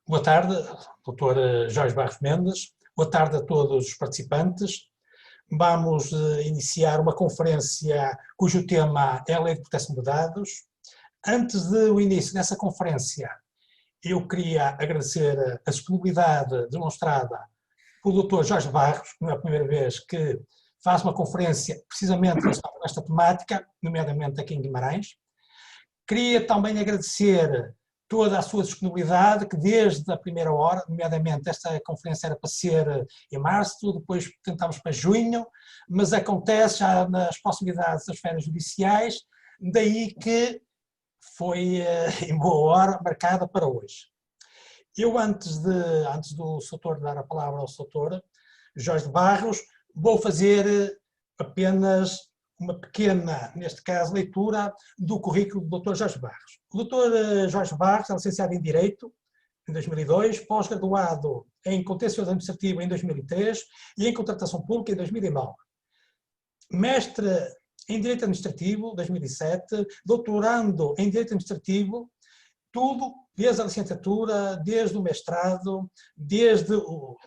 Boa tarde, Dr. Jorge Barros Mendes. Boa tarde a todos os participantes. Vamos iniciar uma conferência cujo tema é a Lei de Proteção de Dados. Antes do início dessa conferência, eu queria agradecer a disponibilidade demonstrada pelo Dr. Jorge Barros, que não é a primeira vez que faz uma conferência precisamente relacionada com esta temática, nomeadamente aqui em Guimarães. Queria também agradecer toda a sua disponibilidade, que desde a primeira hora, nomeadamente esta conferência era para ser em março, depois tentámos para junho, mas acontece já nas proximidades das férias judiciais, daí que foi em boa hora marcada para hoje. Eu, antes do Sr. dar a palavra ao Sr. Jorge Barros, vou fazer apenas uma pequena, neste caso, leitura do currículo do Dr. Jorge Barros. O Dr. Jorge Barros é licenciado em Direito em 2002, pós-graduado em Contencioso Administrativo em 2003 e em Contratação Pública em 2009. Mestre em Direito Administrativo, 2007, doutorando em Direito Administrativo, tudo desde a licenciatura, desde o mestrado,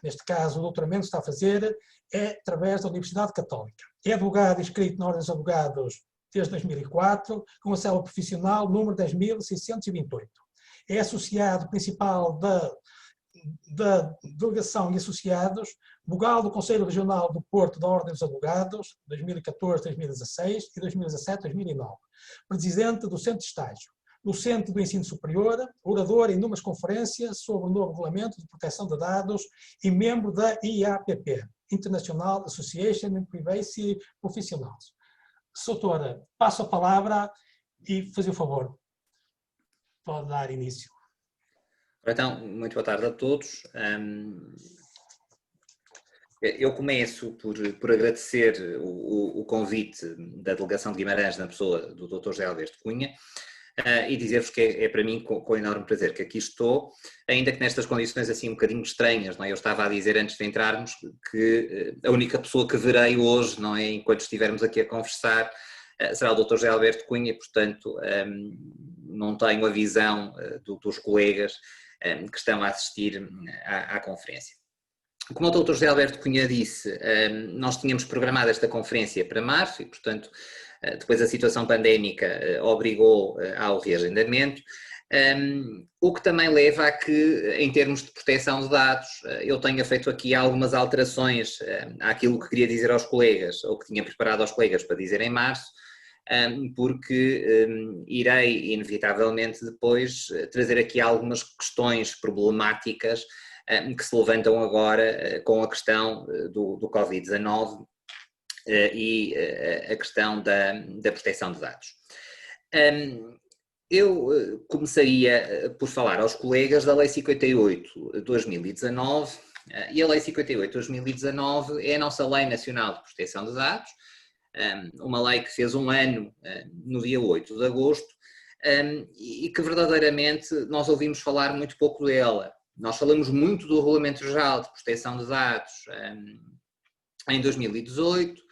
neste caso, o doutoramento que está a fazer, é através da Universidade Católica. É advogado inscrito na Ordem dos Advogados desde 2004, com a célula profissional número 10.628. É associado principal da Delegação e Associados, vogal do Conselho Regional do Porto da Ordem dos Advogados, 2014-2016 e 2017-2009. Presidente do Centro de Estágio. Docente do ensino superior, orador em inúmeras conferências sobre o novo regulamento de proteção de dados e membro da IAPP, International Association in Privacy Professionals. Soutora, passo a palavra e, fazer o favor, pode dar início. Então, muito boa tarde a todos. Eu começo por agradecer o convite da Delegação de Guimarães na pessoa do Dr. José Alberto Cunha, e dizer-vos que é para mim com enorme prazer que aqui estou, ainda que nestas condições assim um bocadinho estranhas, não é? Eu estava a dizer antes de entrarmos que a única pessoa que verei hoje, não é, enquanto estivermos aqui a conversar, será o Dr. José Alberto Cunha, portanto não tenho a visão dos colegas que estão a assistir à conferência. Como o Dr. José Alberto Cunha disse, nós tínhamos programado esta conferência para março e, portanto, depois a situação pandémica obrigou ao reagendamento, o que também leva a que, em termos de proteção de dados, eu tenha feito aqui algumas alterações àquilo que queria dizer aos colegas, ou que tinha preparado aos colegas para dizer em março, porque irei, inevitavelmente, depois trazer aqui algumas questões problemáticas que se levantam agora com a questão do Covid-19 e a questão da proteção de dados. Eu começaria por falar aos colegas da Lei 58/2019, e a Lei 58/2019 é a nossa Lei Nacional de Proteção de Dados, uma lei que fez um ano no dia 8 de agosto, e que verdadeiramente nós ouvimos falar muito pouco dela. Nós falamos muito do Regulamento Geral de Proteção de Dados em 2018,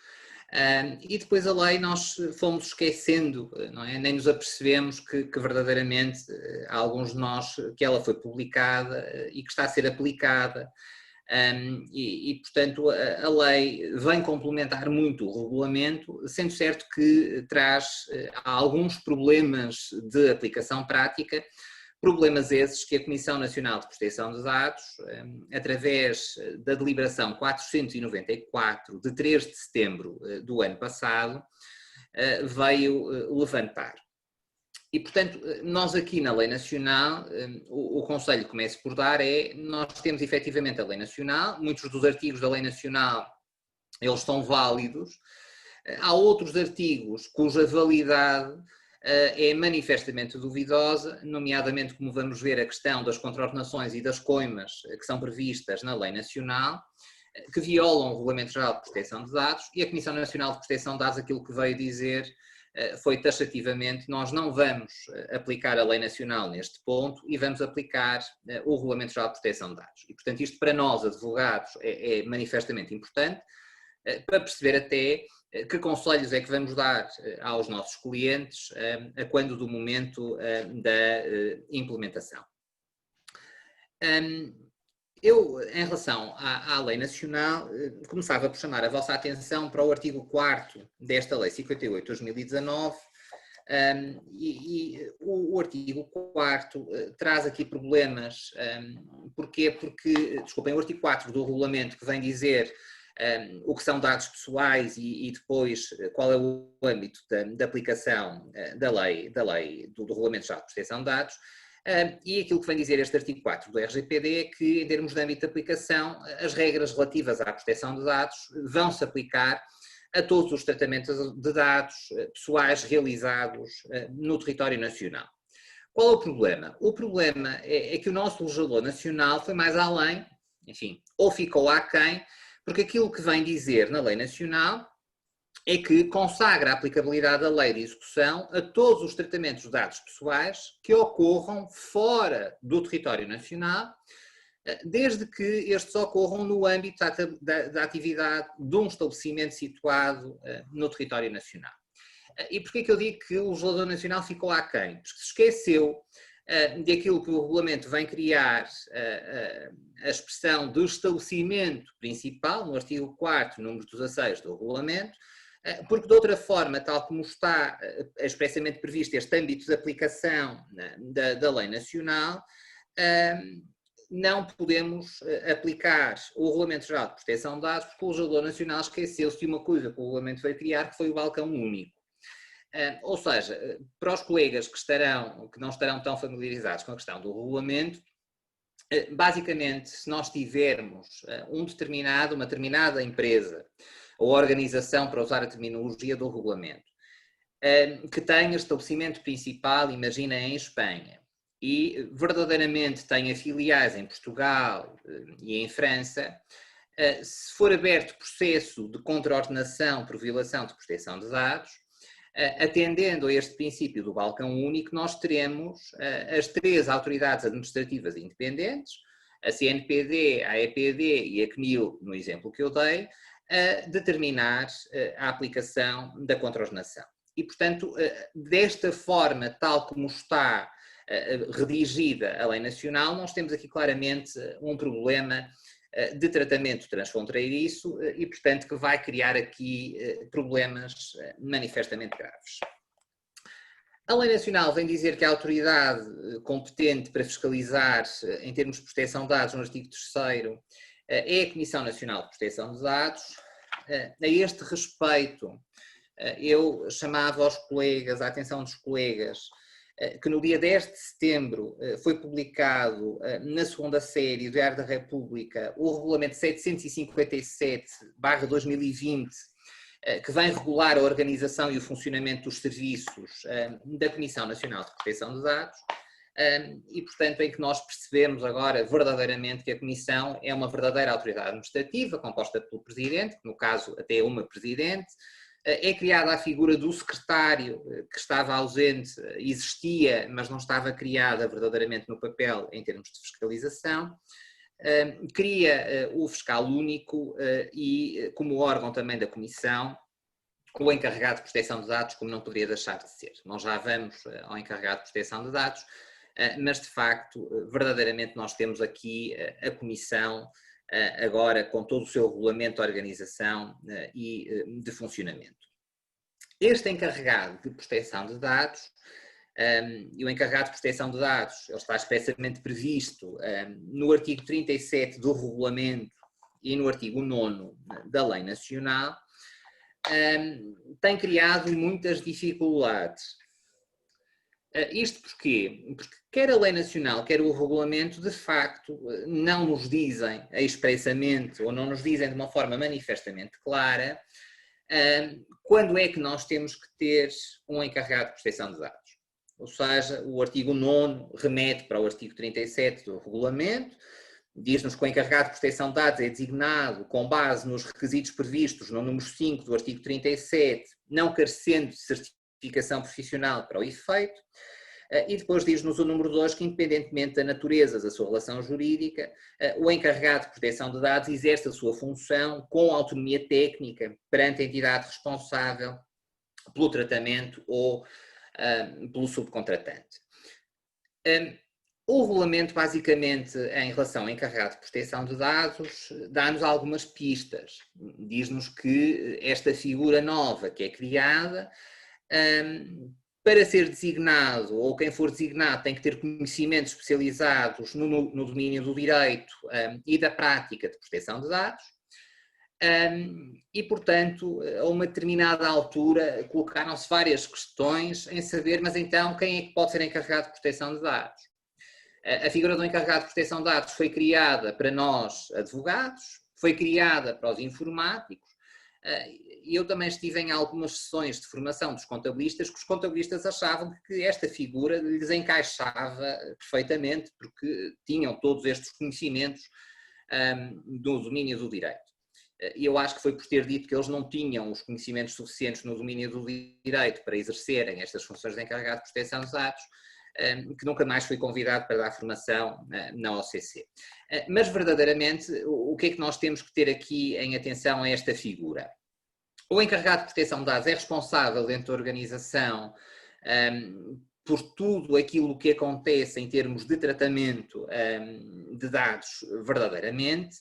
e depois a lei nós fomos esquecendo, não é? Nem nos apercebemos que verdadeiramente há alguns de nós que ela foi publicada e que está a ser aplicada, e portanto a lei vem complementar muito o regulamento, sendo certo que traz alguns problemas de aplicação prática. Problemas esses que a Comissão Nacional de Proteção de Dados, através da deliberação 494 de 3 de setembro do ano passado, veio levantar. E, portanto, nós aqui na Lei Nacional, o conselho que começo por dar nós temos efetivamente a Lei Nacional, muitos dos artigos da Lei Nacional, eles são válidos, há outros artigos cuja validade é manifestamente duvidosa, nomeadamente, como vamos ver, a questão das contraordenações e das coimas que são previstas na Lei Nacional, que violam o Regulamento Geral de Proteção de Dados, e a Comissão Nacional de Proteção de Dados aquilo que veio dizer foi taxativamente: nós não vamos aplicar a Lei Nacional neste ponto e vamos aplicar o Regulamento Geral de Proteção de Dados. E, portanto, isto para nós, advogados, é manifestamente importante, para perceber até que conselhos é que vamos dar aos nossos clientes a quando do momento da implementação. Eu, em relação à lei nacional, começava por chamar a vossa atenção para o artigo 4º desta lei 58 de 2019, o artigo 4º traz aqui problemas. Porquê? Porque, desculpem, o artigo 4 do regulamento, que vem dizer o que são dados pessoais e depois qual é o âmbito da aplicação da lei do Regulamento Geral de Proteção de Dados, e aquilo que vem dizer este artigo 4 do RGPD é que, em termos de âmbito de aplicação, as regras relativas à proteção de dados vão-se aplicar a todos os tratamentos de dados pessoais realizados no território nacional. Qual é o problema? O problema é que o nosso legislador nacional foi mais além, enfim, ou ficou aquém, porque aquilo que vem dizer na lei nacional é que consagra a aplicabilidade da lei de execução a todos os tratamentos de dados pessoais que ocorram fora do território nacional, desde que estes ocorram no âmbito da atividade de um estabelecimento situado no território nacional. E porquê que eu digo que o legislador nacional ficou aquém? Porque se esqueceu daquilo que o regulamento vem criar, a expressão do estabelecimento principal, no artigo 4º, número 16 do regulamento, porque de outra forma, tal como está expressamente previsto este âmbito de aplicação da lei nacional, não podemos aplicar o Regulamento Geral de Proteção de Dados porque o legislador nacional esqueceu-se de uma coisa que o regulamento veio criar, que foi o balcão único. Ou seja, para os colegas que não estarão tão familiarizados com a questão do regulamento, basicamente, se nós tivermos uma determinada empresa ou organização, para usar a terminologia do regulamento, que tenha estabelecimento principal, imagina, em Espanha, e verdadeiramente tenha filiais em Portugal e em França, se for aberto processo de contraordenação por violação de proteção de dados, atendendo a este princípio do balcão único, nós teremos as 3 autoridades administrativas independentes, a CNPD, a EPD e a CNIL, no exemplo que eu dei, a determinar a aplicação da contraordenação. E, portanto, desta forma, tal como está redigida a lei nacional, nós temos aqui claramente um problema de tratamento transfronteiriço e, portanto, que vai criar aqui problemas manifestamente graves. A lei nacional vem dizer que a autoridade competente para fiscalizar em termos de proteção de dados, no artigo 3º, é a Comissão Nacional de Proteção de Dados. A este respeito, eu chamava aos colegas, a atenção dos colegas, que no dia 10 de setembro foi publicado na segunda série do Diário da República o Regulamento 757/2020, que vem regular a organização e o funcionamento dos serviços da Comissão Nacional de Proteção de Dados, e, portanto, em que nós percebemos agora verdadeiramente que a Comissão é uma verdadeira autoridade administrativa, composta pelo Presidente, que no caso até é uma Presidente. É criada a figura do secretário, que estava ausente, existia, mas não estava criada verdadeiramente no papel em termos de fiscalização. Cria o fiscal único e, como órgão também da Comissão, o encarregado de proteção de dados, como não poderia deixar de ser. Nós já vamos ao encarregado de proteção de dados, mas de facto, verdadeiramente nós temos aqui a Comissão, agora com todo o seu regulamento de organização e de funcionamento. Este encarregado de proteção de dados, e o encarregado de proteção de dados, ele está expressamente previsto no artigo 37 do regulamento e no artigo 9º da lei nacional, tem criado muitas dificuldades. Isto porquê? Porque quer a lei nacional, quer o regulamento, de facto, não nos dizem expressamente ou não nos dizem de uma forma manifestamente clara quando é que nós temos que ter um encarregado de proteção de dados. Ou seja, o artigo 9º remete para o artigo 37 do regulamento, diz-nos que o encarregado de proteção de dados é designado com base nos requisitos previstos no número 5 do artigo 37, não carecendo de certificação profissional para o efeito, e depois diz-nos o número 2 que, independentemente da natureza da sua relação jurídica, o encarregado de proteção de dados exerce a sua função com autonomia técnica perante a entidade responsável pelo tratamento ou pelo subcontratante. O regulamento, basicamente, em relação ao encarregado de proteção de dados, dá-nos algumas pistas. Diz-nos que esta figura nova que é criada, para ser designado, ou quem for designado, tem que ter conhecimentos especializados no domínio do direito e da prática de proteção de dados. E, portanto, a uma determinada altura, colocaram-se várias questões em saber, mas então, quem é que pode ser encarregado de proteção de dados? A figura do encarregado de proteção de dados foi criada para nós, advogados, foi criada para os informáticos, e eu também estive em algumas sessões de formação dos contabilistas, que os contabilistas achavam que esta figura lhes encaixava perfeitamente, porque tinham todos estes conhecimentos do domínio do direito. E eu acho que foi por ter dito que eles não tinham os conhecimentos suficientes no domínio do direito para exercerem estas funções de encarregado de proteção de dados, que nunca mais fui convidado para dar formação na OCC. Mas, verdadeiramente, o que é que nós temos que ter aqui em atenção a esta figura? O encarregado de proteção de dados é responsável dentro da organização por tudo aquilo que acontece em termos de tratamento de dados verdadeiramente,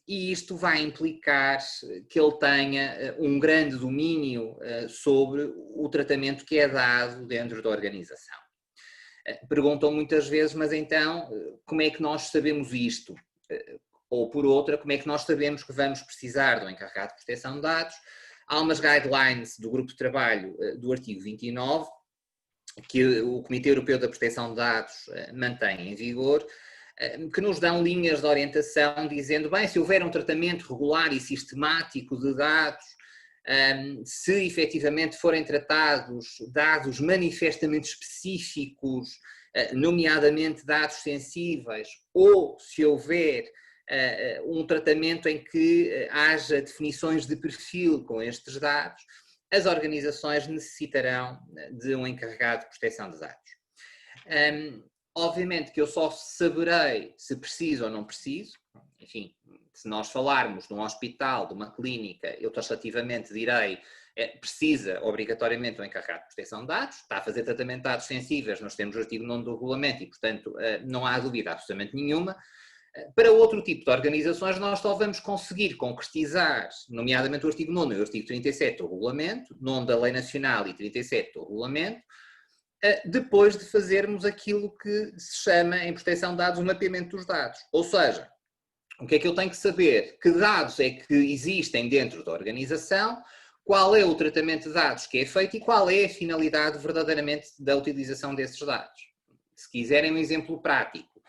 e isto vai implicar que ele tenha um grande domínio sobre o tratamento que é dado dentro da organização. Perguntam muitas vezes, mas então, como é que nós sabemos isto? Ou por outra, como é que nós sabemos que vamos precisar do encarregado de proteção de dados? Há umas guidelines do grupo de trabalho do artigo 29, que o Comitê Europeu da Proteção de Dados mantém em vigor, que nos dão linhas de orientação dizendo, bem, se houver um tratamento regular e sistemático de dados, se efetivamente forem tratados dados manifestamente específicos, nomeadamente dados sensíveis, ou se houver um tratamento em que haja definições de perfil com estes dados, as organizações necessitarão de um encarregado de proteção de dados. Obviamente que eu só saberei se preciso ou não preciso, enfim, se nós falarmos de um hospital, de uma clínica, eu taxativamente direi precisa obrigatoriamente um encarregado de proteção de dados, está a fazer tratamento de dados sensíveis, nós temos o artigo 9 do regulamento e, portanto, não há dúvida absolutamente nenhuma. Para outro tipo de organizações, nós só vamos conseguir concretizar, nomeadamente o artigo 9 e o artigo 37 do regulamento, 9 da Lei Nacional e 37 do regulamento, depois de fazermos aquilo que se chama, em proteção de dados, o mapeamento dos dados. Ou seja, o que é que eu tenho que saber? Que dados é que existem dentro da organização, qual é o tratamento de dados que é feito e qual é a finalidade verdadeiramente da utilização desses dados. Se quiserem um exemplo prático,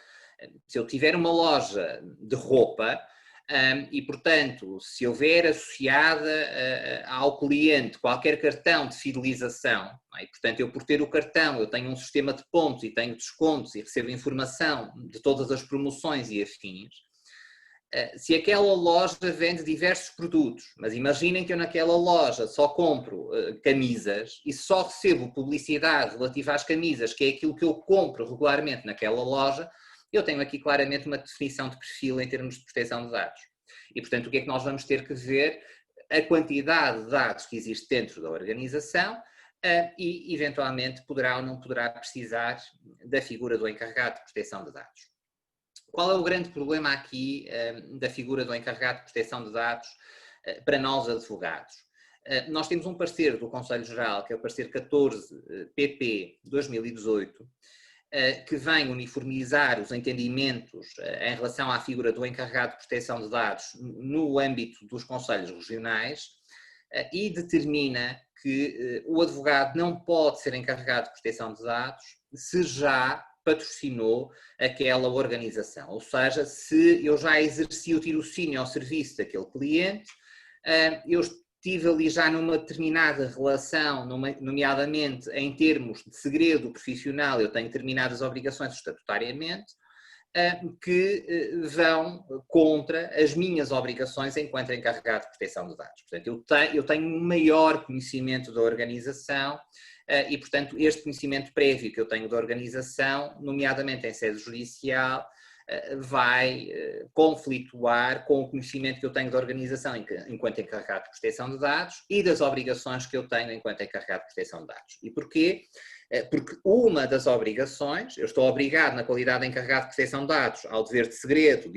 se eu tiver uma loja de roupa e, portanto, se houver associada ao cliente qualquer cartão de fidelização, e, portanto, eu por ter o cartão, eu tenho um sistema de pontos e tenho descontos e recebo informação de todas as promoções e afins, se aquela loja vende diversos produtos, mas imaginem que eu naquela loja só compro camisas e só recebo publicidade relativa às camisas, que é aquilo que eu compro regularmente naquela loja, eu tenho aqui claramente uma definição de perfil em termos de proteção de dados. E, portanto, o que é que nós vamos ter que ver? A quantidade de dados que existe dentro da organização e, eventualmente, poderá ou não poderá precisar da figura do encarregado de proteção de dados. Qual é o grande problema aqui da figura do encarregado de proteção de dados para nós, advogados? Nós temos um parecer do Conselho Geral, que é o parecer 14 PP 2018, que vem uniformizar os entendimentos em relação à figura do encarregado de proteção de dados no âmbito dos conselhos regionais e determina que o advogado não pode ser encarregado de proteção de dados se já patrocinou aquela organização, ou seja, se eu já exerci o tirocínio ao serviço daquele cliente, eu estive ali já numa determinada relação, nomeadamente em termos de segredo profissional, eu tenho determinadas obrigações estatutariamente, que vão contra as minhas obrigações enquanto encarregado de proteção de dados. Portanto, eu tenho um maior conhecimento da organização e, portanto, este conhecimento prévio que eu tenho da organização, nomeadamente em sede judicial, vai conflituar com o conhecimento que eu tenho da organização enquanto encarregado de proteção de dados e das obrigações que eu tenho enquanto encarregado de proteção de dados. E porquê? Porque uma das obrigações, eu estou obrigado na qualidade de encarregado de proteção de dados ao dever de segredo,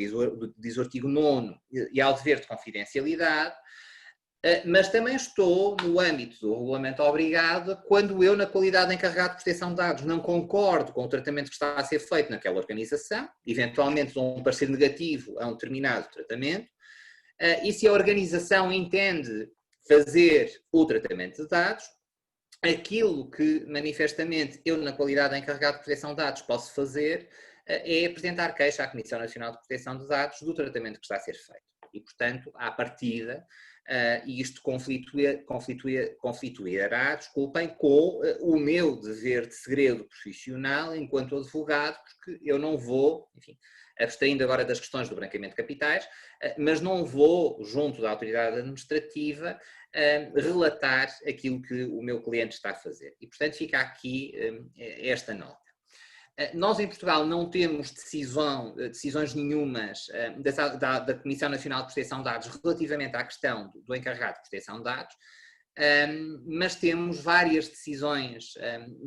diz o artigo 9º, e ao dever de confidencialidade, mas também estou no âmbito do regulamento obrigado quando eu, na qualidade de encarregado de proteção de dados, não concordo com o tratamento que está a ser feito naquela organização, eventualmente dou um parecer negativo a um determinado tratamento, e se a organização entende fazer o tratamento de dados, aquilo que manifestamente eu, na qualidade de encarregado de proteção de dados, posso fazer é apresentar queixa à Comissão Nacional de Proteção de Dados do tratamento que está a ser feito. E, portanto, à partida, e isto conflituará, desculpem, com o meu dever de segredo profissional enquanto advogado, porque eu não vou, enfim, abstraindo agora das questões do branqueamento de capitais, mas não vou, junto da autoridade administrativa, relatar aquilo que o meu cliente está a fazer. E, portanto, fica aqui esta nota. Nós em Portugal não temos decisões nenhumas da Comissão Nacional de Proteção de Dados relativamente à questão do encarregado de proteção de dados, mas temos várias decisões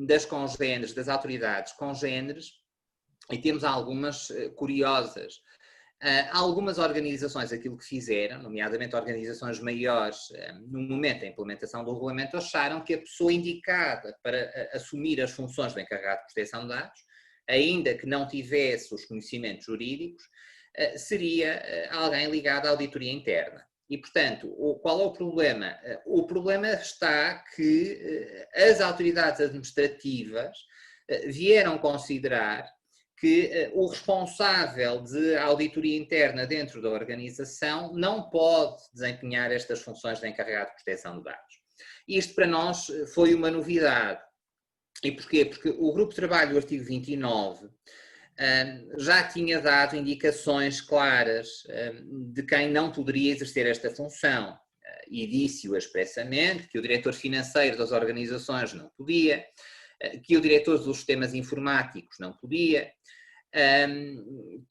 das congêneres, das autoridades congêneres, e temos algumas curiosas. Algumas organizações aquilo que fizeram, nomeadamente organizações maiores, no momento da implementação do regulamento, acharam que a pessoa indicada para assumir as funções do encarregado de proteção de dados, ainda que não tivesse os conhecimentos jurídicos, seria alguém ligado à auditoria interna. E, portanto, qual é o problema? O problema está que as autoridades administrativas vieram considerar que o responsável de auditoria interna dentro da organização não pode desempenhar estas funções de encarregado de proteção de dados. Isto para nós foi uma novidade. E porquê? Porque o grupo de trabalho do artigo 29 já tinha dado indicações claras de quem não poderia exercer esta função. E disse-o expressamente que o diretor financeiro das organizações não podia, que o diretor dos sistemas informáticos não podia,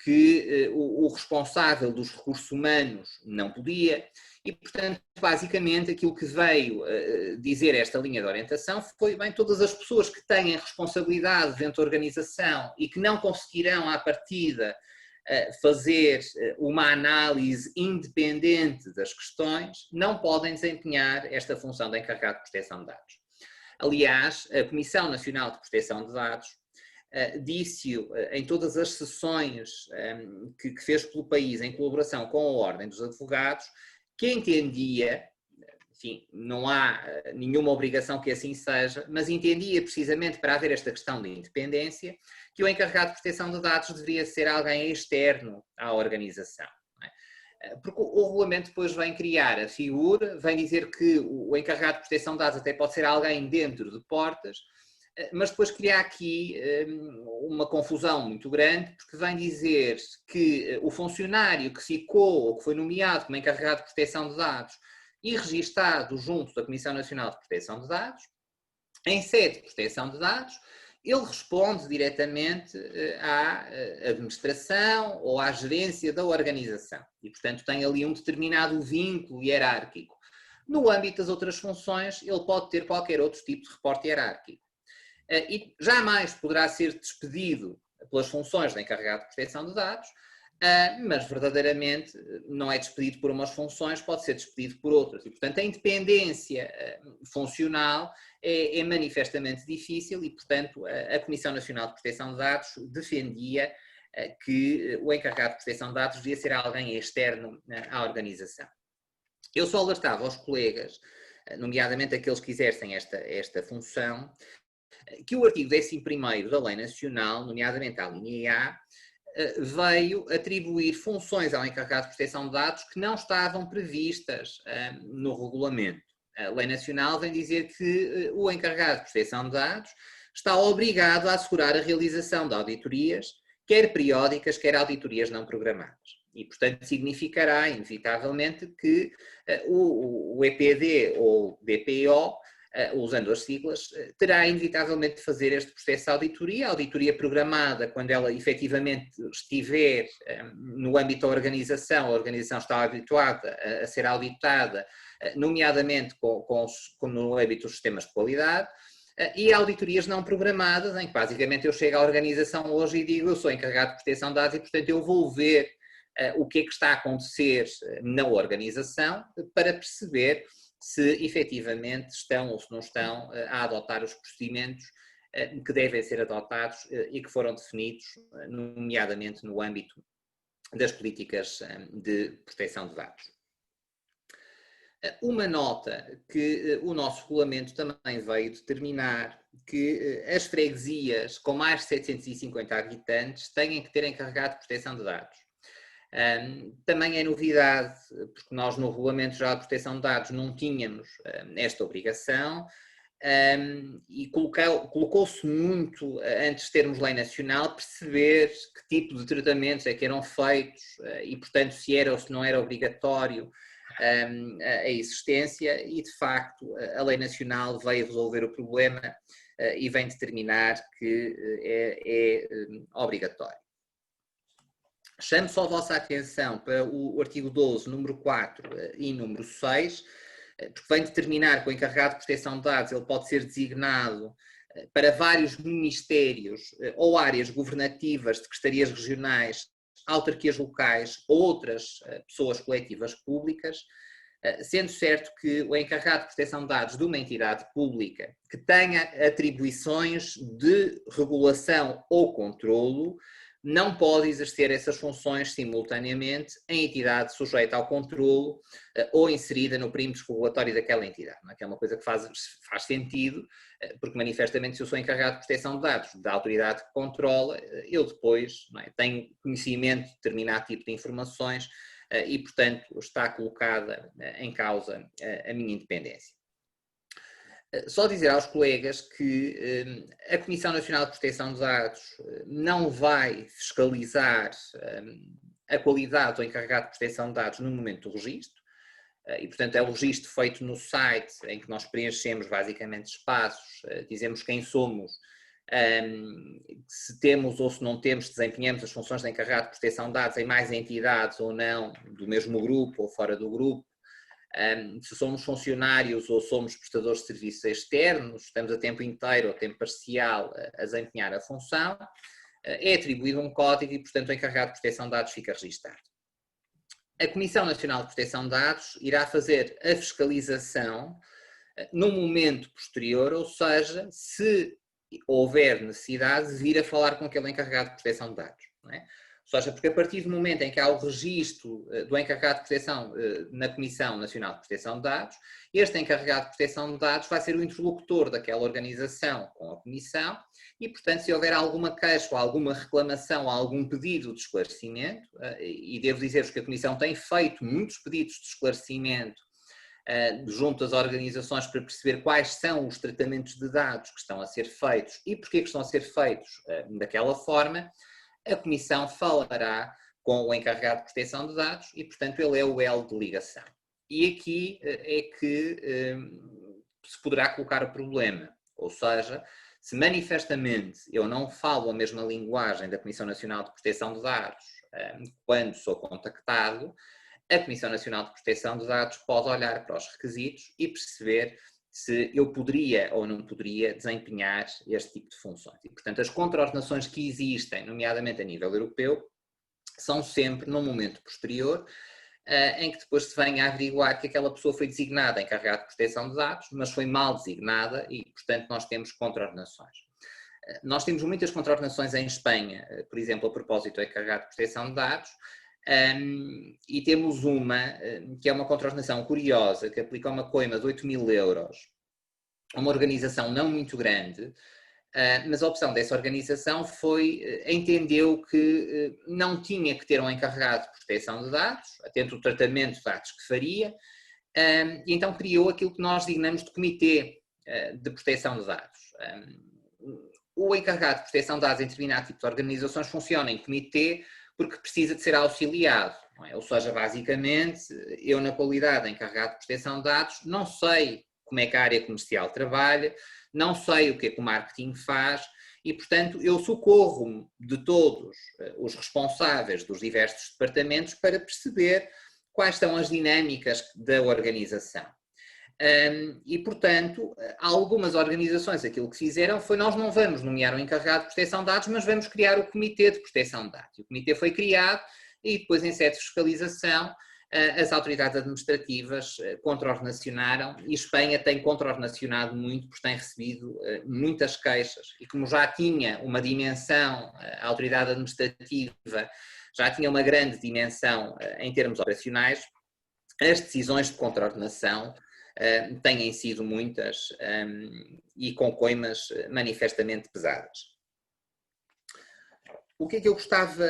que o responsável dos recursos humanos não podia, e, portanto, basicamente aquilo que veio dizer esta linha de orientação foi, bem, todas as pessoas que têm responsabilidade dentro da organização e que não conseguirão, à partida, fazer uma análise independente das questões, não podem desempenhar esta função de encarregado de proteção de dados. Aliás, a Comissão Nacional de Proteção de Dados disse-o em todas as sessões que fez pelo país em colaboração com a Ordem dos Advogados, que entendia, enfim, não há nenhuma obrigação que assim seja, mas entendia precisamente para haver esta questão de independência, que o encarregado de proteção de dados deveria ser alguém externo à organização. Porque o regulamento depois vem criar a figura, vem dizer que o encarregado de proteção de dados até pode ser alguém dentro de portas, mas depois cria aqui uma confusão muito grande, porque vem dizer que o funcionário que ficou ou que foi nomeado como encarregado de proteção de dados e registado junto da Comissão Nacional de Proteção de Dados, em sede de proteção de dados, ele responde diretamente à administração ou à gerência da organização e, portanto, tem ali um determinado vínculo hierárquico. No âmbito das outras funções, ele pode ter qualquer outro tipo de reporte hierárquico. E jamais poderá ser despedido pelas funções de encarregado de proteção de dados, mas verdadeiramente não é despedido por umas funções, pode ser despedido por outras. E, portanto, a independência funcional é manifestamente difícil e, portanto, a Comissão Nacional de Proteção de Dados defendia que o encarregado de proteção de dados devia ser alguém externo à organização. Eu só alertava aos colegas, nomeadamente aqueles que exercem esta função, que o artigo 11º da Lei Nacional, nomeadamente a linha A, veio atribuir funções ao encarregado de proteção de dados que não estavam previstas no regulamento. A Lei Nacional vem dizer que o encarregado de proteção de dados está obrigado a assegurar a realização de auditorias, quer periódicas, quer auditorias não programadas. E, portanto, significará, inevitavelmente, que o EPD ou DPO, usando as siglas, terá inevitavelmente de fazer este processo de auditoria, a auditoria programada quando ela efetivamente estiver no âmbito da organização, a organização está habituada a ser auditada, nomeadamente no âmbito dos sistemas de qualidade, e auditorias não programadas, em que basicamente eu chego à organização hoje e digo, eu sou encarregado de proteção de dados e, portanto, eu vou ver o que é que está a acontecer na organização para perceber se efetivamente estão ou se não estão a adotar os procedimentos que devem ser adotados e que foram definidos, nomeadamente no âmbito das políticas de proteção de dados. Uma nota que o nosso regulamento também veio determinar que as freguesias com mais de 750 habitantes têm que ter encarregado de proteção de dados. Também é novidade, porque nós no regulamento geral de proteção de dados não tínhamos esta obrigação, e colocou-se muito, antes de termos lei nacional, perceber que tipo de tratamentos é que eram feitos e, portanto, se era ou se não era obrigatório a existência, e de facto a lei nacional veio resolver o problema e vem determinar que é obrigatório. Chamo só a vossa atenção para o artigo 12, número 4 e número 6, porque vem determinar que o encarregado de proteção de dados ele pode ser designado para vários ministérios ou áreas governativas, secretarias regionais, autarquias locais ou outras pessoas coletivas públicas, sendo certo que o encarregado de proteção de dados de uma entidade pública que tenha atribuições de regulação ou controlo não pode exercer essas funções simultaneamente em entidade sujeita ao controlo ou inserida no perímetro regulatório daquela entidade, não é? Que é uma coisa que faz sentido, porque manifestamente se eu sou encarregado de proteção de dados da autoridade que controla, eu depois, não é, tenho conhecimento de determinado tipo de informações e, portanto, está colocada em causa a minha independência. Só dizer aos colegas que a Comissão Nacional de Proteção de Dados não vai fiscalizar a qualidade do encarregado de proteção de dados no momento do registro, e portanto é o registro feito no site em que nós preenchemos basicamente espaços, dizemos quem somos, se temos ou se não temos, desempenhamos as funções de encarregado de proteção de dados em mais entidades ou não, do mesmo grupo ou fora do grupo, se somos funcionários ou somos prestadores de serviços externos, estamos a tempo inteiro ou a tempo parcial a desempenhar a função, é atribuído um código e, portanto, o encarregado de proteção de dados fica registado. A Comissão Nacional de Proteção de Dados irá fazer a fiscalização no momento posterior, ou seja, se houver necessidade de vir a falar com aquele encarregado de proteção de dados, não é? Ou seja, porque a partir do momento em que há o registro do encarregado de proteção na Comissão Nacional de Proteção de Dados, este encarregado de proteção de dados vai ser o interlocutor daquela organização com a Comissão e, portanto, se houver alguma queixa ou alguma reclamação ou algum pedido de esclarecimento, e devo dizer-vos que a Comissão tem feito muitos pedidos de esclarecimento junto às organizações para perceber quais são os tratamentos de dados que estão a ser feitos e porque que estão a ser feitos daquela forma, a Comissão falará com o encarregado de proteção de dados e, portanto, ele é o elo de ligação. E aqui é que se poderá colocar o problema, ou seja, se manifestamente eu não falo a mesma linguagem da Comissão Nacional de Proteção de Dados quando sou contactado, a Comissão Nacional de Proteção de Dados pode olhar para os requisitos e perceber se eu poderia ou não poderia desempenhar este tipo de funções. E, portanto, as contraordenações que existem, nomeadamente a nível europeu, são sempre num momento posterior, em que depois se venha a averiguar que aquela pessoa foi designada encarregada de proteção de dados, mas foi mal designada e, portanto, nós temos contraordenações. Nós temos muitas contraordenações em Espanha, por exemplo, a propósito do encarregado de proteção de dados, e temos uma que é uma contraordenação curiosa, que aplica uma coima de 8.000 euros a uma organização não muito grande, mas a opção dessa organização entendeu que não tinha que ter um encarregado de proteção de dados, atento ao tratamento de dados que faria, e então criou aquilo que nós designamos de Comitê de Proteção de Dados. O encarregado de proteção de dados em determinado tipo de organizações funciona em comitê porque precisa de ser auxiliado, não é? Ou seja, basicamente, eu na qualidade de encarregado de proteção de dados não sei como é que a área comercial trabalha, não sei o que é que o marketing faz e, portanto, eu socorro-me de todos os responsáveis dos diversos departamentos para perceber quais são as dinâmicas da organização. E, portanto, algumas organizações aquilo que fizeram foi: nós não vamos nomear um encarregado de proteção de dados, mas vamos criar o Comitê de Proteção de Dados. O comitê foi criado e depois, em sede de fiscalização, as autoridades administrativas contraordenacionaram, e Espanha tem contraordenacionado muito, porque tem recebido muitas queixas, e como já tinha uma dimensão, a autoridade administrativa já tinha uma grande dimensão em termos operacionais, as decisões de contraordenação têm sido muitas e com coimas manifestamente pesadas. O que é que eu gostava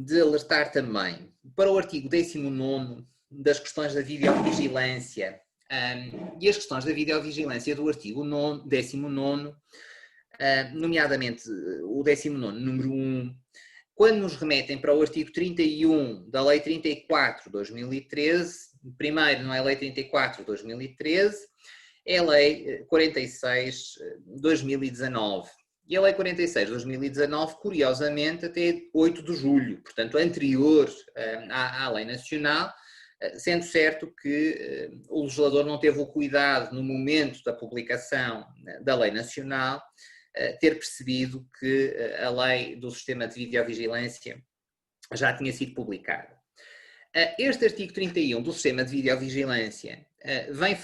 de alertar também? Para o artigo 19º das questões da videovigilância, e as questões da videovigilância do artigo 19º, nomeadamente o 19º, número 1, quando nos remetem para o artigo 31 da Lei 34/2013, primeiro não é a Lei 34/2013, é a Lei 46/2019. E a Lei 46/2019, curiosamente, até 8 de julho, portanto, anterior à Lei Nacional, sendo certo que o legislador não teve o cuidado, no momento da publicação da Lei Nacional, ter percebido que a Lei do Sistema de Videovigilância já tinha sido publicada. Este artigo 31 do Sistema de Videovigilância vem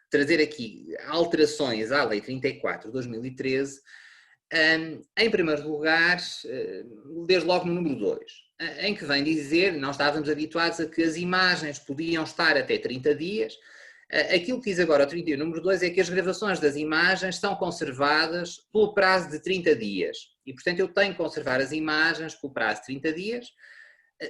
trazer aqui alterações à Lei 34/2013, em primeiro lugar, desde logo no número 2, em que vem dizer: nós estávamos habituados a que as imagens podiam estar até 30 dias, aquilo que diz agora o 31 número 2 é que as gravações das imagens são conservadas pelo prazo de 30 dias, e portanto eu tenho que conservar as imagens pelo prazo de 30 dias,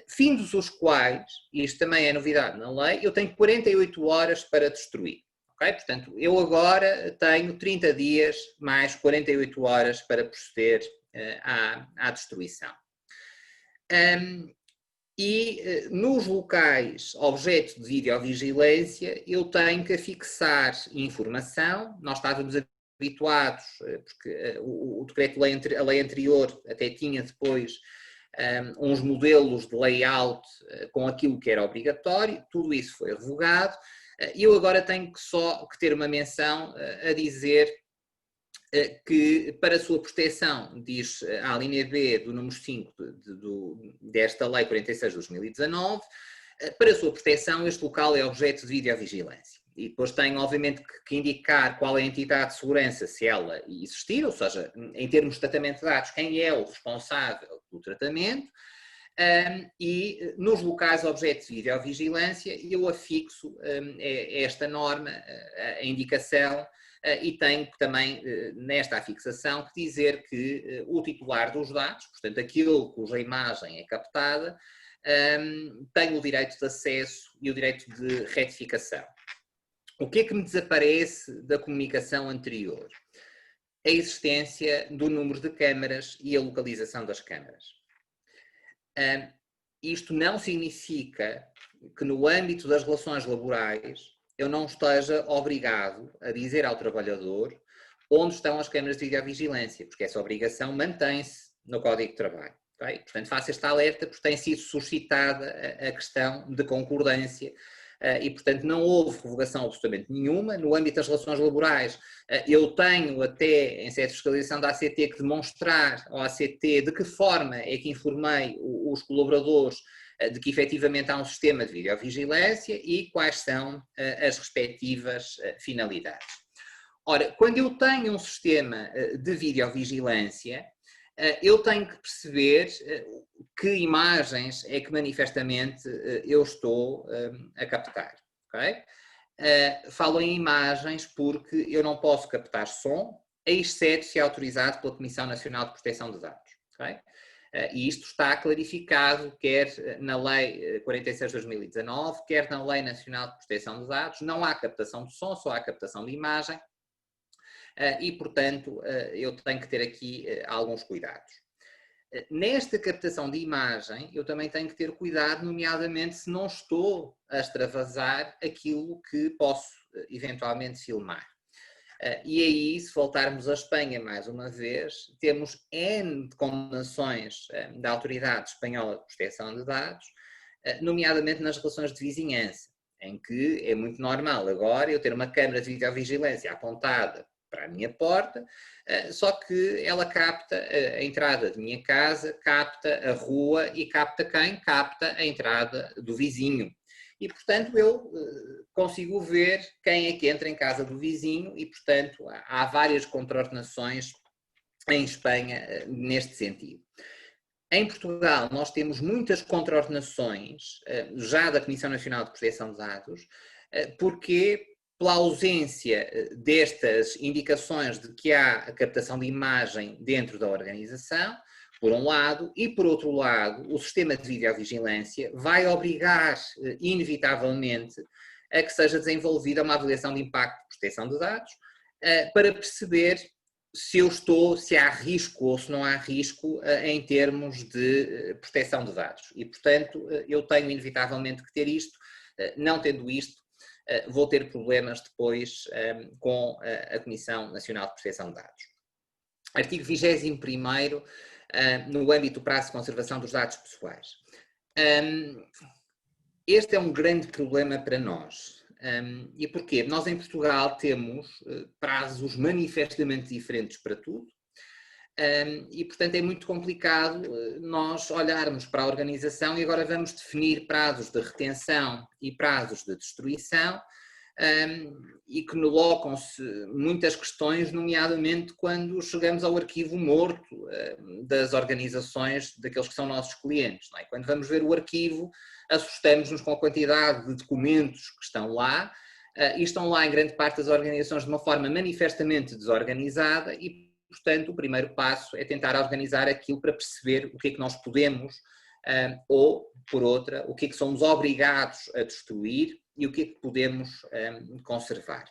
findos os quais, e isto também é novidade na lei, eu tenho 48 horas para destruir. Okay? Portanto, eu agora tenho 30 dias mais 48 horas para proceder à destruição. E nos locais objeto de videovigilância eu tenho que afixar informação. Nós estávamos habituados, porque o decreto-lei, a lei anterior até tinha depois uns modelos de layout com aquilo que era obrigatório, tudo isso foi revogado, e eu agora tenho só que ter uma menção a dizer que, para a sua proteção, diz a linha B do número 5 desta Lei 46/2019, para a sua proteção este local é objeto de videovigilância. E depois tem, obviamente, que indicar qual é a entidade de segurança, se ela existir, ou seja, em termos de tratamento de dados, quem é o responsável pelo tratamento, e nos locais objeto de videovigilância eu afixo esta norma, a indicação, e tenho também, nesta afixação, que dizer que o titular dos dados, portanto, aquele cuja imagem é captada, tem o direito de acesso e o direito de retificação. O que é que me desaparece da comunicação anterior? A existência do número de câmaras e a localização das câmaras. Isto não significa que, no âmbito das relações laborais, eu não esteja obrigado a dizer ao trabalhador onde estão as câmaras de videovigilância, porque essa obrigação mantém-se no Código de Trabalho. Okay? Portanto, faço esta alerta porque tem sido suscitada a questão de concordância e, portanto, não houve revogação absolutamente nenhuma. No âmbito das relações laborais, eu tenho até, em sede de fiscalização da ACT, que demonstrar ao ACT de que forma é que informei os colaboradores de que efetivamente há um sistema de videovigilância e quais são as respectivas finalidades. Ora, quando eu tenho um sistema de videovigilância, eu tenho que perceber que imagens é que manifestamente eu estou a captar. Okay? Falo em imagens porque eu não posso captar som, exceto se é autorizado pela Comissão Nacional de Proteção de Dados. Okay? E isto está clarificado quer na Lei 46/2019, quer na Lei Nacional de Proteção de Dados. Não há captação de som, só há captação de imagem. E, portanto, eu tenho que ter aqui alguns cuidados. Nesta captação de imagem, eu também tenho que ter cuidado, nomeadamente se não estou a extravasar aquilo que posso eventualmente filmar. E aí, se voltarmos à Espanha mais uma vez, temos N condenações da Autoridade Espanhola de Proteção de Dados, nomeadamente nas relações de vizinhança, em que é muito normal agora eu ter uma câmara de videovigilância apontada para a minha porta, só que ela capta a entrada de minha casa, capta a rua e capta quem? Capta a entrada do vizinho. E, portanto, eu consigo ver quem é que entra em casa do vizinho e, portanto, há várias contraordenações em Espanha neste sentido. Em Portugal, nós temos muitas contraordenações já da Comissão Nacional de Proteção de Dados, porque pela ausência destas indicações de que há a captação de imagem dentro da organização, por um lado, e por outro lado, o sistema de videovigilância vai obrigar, inevitavelmente, a que seja desenvolvida uma avaliação de impacto de proteção de dados, para perceber se há risco ou se não há risco em termos de proteção de dados. E, portanto, eu tenho inevitavelmente que ter isto, não tendo isto, vou ter problemas depois com a Comissão Nacional de Proteção de Dados. Artigo 21º, no âmbito do prazo de conservação dos dados pessoais. Este é um grande problema para nós. E porquê? Nós em Portugal temos prazos manifestamente diferentes para tudo. E, portanto, é muito complicado nós olharmos para a organização e agora vamos definir prazos de retenção e prazos de destruição, e que colocam-se muitas questões, nomeadamente quando chegamos ao arquivo morto das organizações, daqueles que são nossos clientes. Não é? Quando vamos ver o arquivo, assustamos-nos com a quantidade de documentos que estão lá, e estão lá em grande parte das organizações de uma forma manifestamente desorganizada e, portanto, o primeiro passo é tentar organizar aquilo para perceber o que é que nós podemos, ou, por outra, o que é que somos obrigados a destruir e o que é que podemos conservar.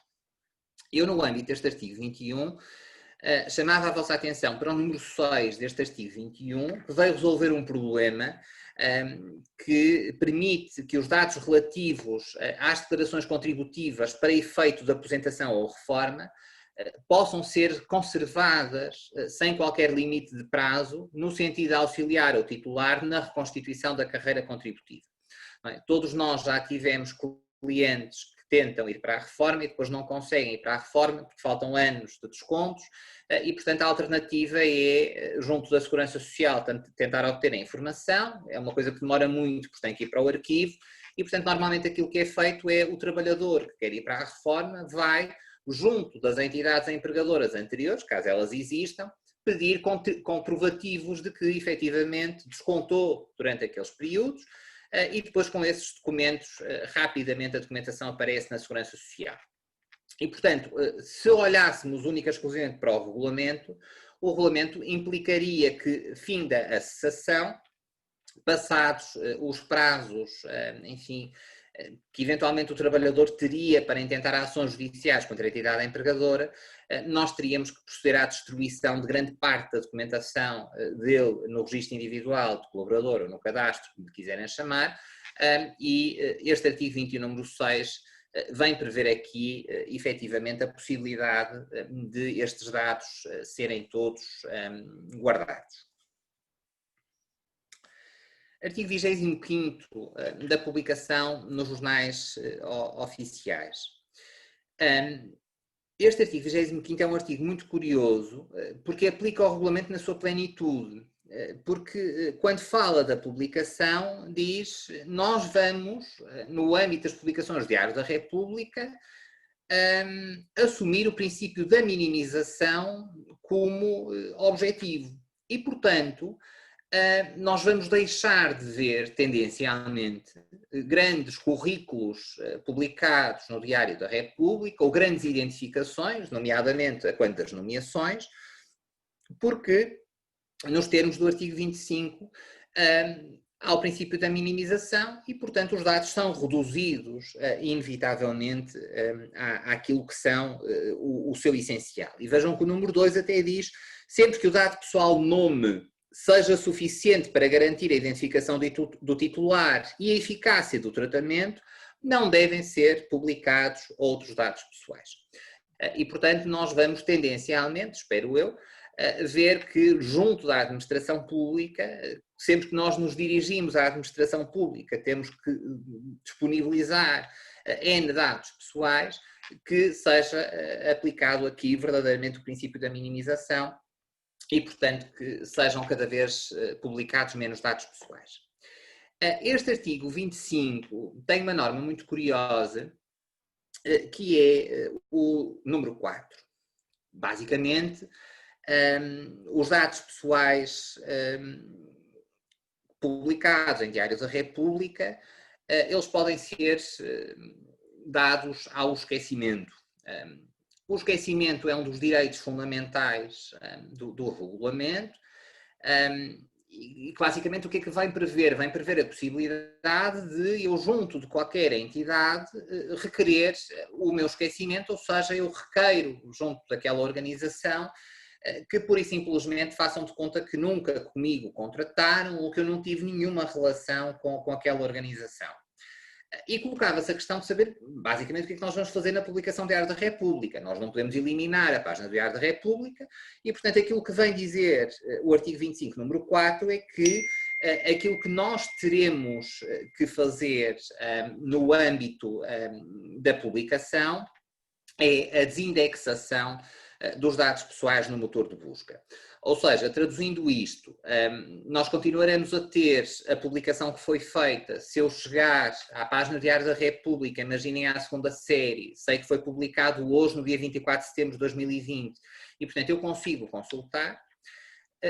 Eu, no âmbito deste artigo 21, chamava a vossa atenção para o número 6 deste artigo 21, que veio resolver um problema que permite que os dados relativos às declarações contributivas para efeito de aposentação ou reforma possam ser conservadas sem qualquer limite de prazo, no sentido de auxiliar o titular na reconstituição da carreira contributiva. Todos nós já tivemos clientes que tentam ir para a reforma e depois não conseguem ir para a reforma porque faltam anos de descontos e, portanto, a alternativa é, junto da Segurança Social, tentar obter a informação. É uma coisa que demora muito porque tem que ir para o arquivo e, portanto, normalmente aquilo que é feito é o trabalhador que quer ir para a reforma vai, junto das entidades empregadoras anteriores, caso elas existam, pedir comprovativos de que efetivamente descontou durante aqueles períodos, e depois com esses documentos, rapidamente a documentação aparece na Segurança Social. E, portanto, se olhássemos única e exclusivamente para o regulamento implicaria que, finda a cessação, passados os prazos, enfim, que eventualmente o trabalhador teria para intentar ações judiciais contra a entidade empregadora, nós teríamos que proceder à destruição de grande parte da documentação dele no registro individual de colaborador ou no cadastro, como quiserem chamar, e este artigo 21, número 6, vem prever aqui, efetivamente, a possibilidade de estes dados serem todos guardados. Artigo 25º da publicação nos jornais oficiais. Este artigo 25º é um artigo muito curioso porque aplica o regulamento na sua plenitude, porque quando fala da publicação diz nós vamos, no âmbito das publicações Diário da República, assumir o princípio da minimização como objetivo e, portanto, nós vamos deixar de ver, tendencialmente, grandes currículos publicados no Diário da República ou grandes identificações, nomeadamente a quanto das nomeações, porque, nos termos do artigo 25, há o princípio da minimização e, portanto, os dados são reduzidos, inevitavelmente, àquilo que são o seu essencial. E vejam que o número 2 até diz, sempre que o dado pessoal nome seja suficiente para garantir a identificação do titular e a eficácia do tratamento, não devem ser publicados outros dados pessoais. E, portanto, nós vamos tendencialmente, espero eu, ver que junto da administração pública, sempre que nós nos dirigimos à administração pública, temos que disponibilizar N dados pessoais, que seja aplicado aqui verdadeiramente o princípio da minimização e, portanto, que sejam cada vez publicados menos dados pessoais. Este artigo 25 tem uma norma muito curiosa, que é o número 4. Basicamente, os dados pessoais publicados em diários da República, eles podem ser dados ao esquecimento. O esquecimento é um dos direitos fundamentais do regulamento e basicamente o que é que vem prever? Vem prever a possibilidade de eu, junto de qualquer entidade, requerer o meu esquecimento, ou seja, eu requeiro junto daquela organização que pura e simplesmente façam de conta que nunca comigo contrataram ou que eu não tive nenhuma relação com aquela organização. E colocava-se a questão de saber, basicamente, o que é que nós vamos fazer na publicação do Diário da República. Nós não podemos eliminar a página do Diário da República e, portanto, aquilo que vem dizer o artigo 25, número 4, é que aquilo que nós teremos que fazer no âmbito da publicação é a desindexação dos dados pessoais no motor de busca. Ou seja, traduzindo isto, nós continuaremos a ter a publicação que foi feita. Se eu chegar à página do Diário da República, imaginem a segunda série, sei que foi publicado hoje, no dia 24 de setembro de 2020, e portanto eu consigo consultar.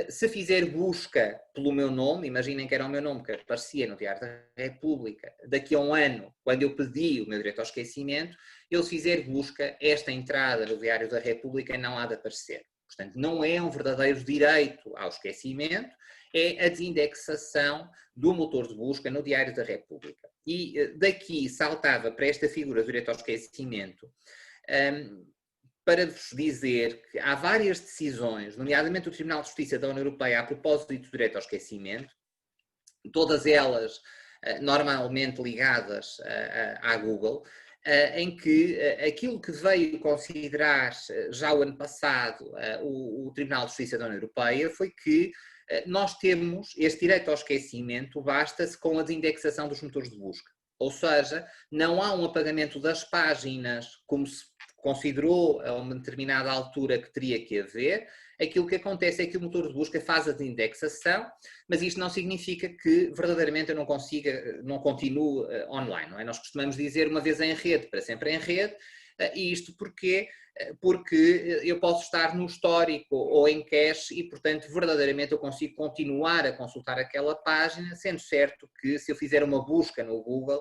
Se fizer busca pelo meu nome, imaginem que era o meu nome que aparecia no Diário da República, daqui a um ano, quando eu pedi o meu direito ao esquecimento, eu se fizer busca, esta entrada no Diário da República não há de aparecer. Portanto, não é um verdadeiro direito ao esquecimento, é a desindexação do motor de busca no Diário da República. E daqui saltava para esta figura do direito ao esquecimento, para vos dizer que há várias decisões, nomeadamente do Tribunal de Justiça da União Europeia, a propósito do direito ao esquecimento, todas elas normalmente ligadas à Google, em que aquilo que veio considerar já o ano passado o Tribunal de Justiça da União Europeia foi que nós temos este direito ao esquecimento, basta-se com a desindexação dos motores de busca. Ou seja, não há um apagamento das páginas como se considerou a uma determinada altura que teria que haver. Aquilo que acontece é que o motor de busca faz a desindexação, mas isto não significa que verdadeiramente eu não continue online, não é? Nós costumamos dizer uma vez em rede, para sempre em rede, e isto porquê? Porque eu posso estar no histórico ou em cache e, portanto, verdadeiramente eu consigo continuar a consultar aquela página, sendo certo que se eu fizer uma busca no Google,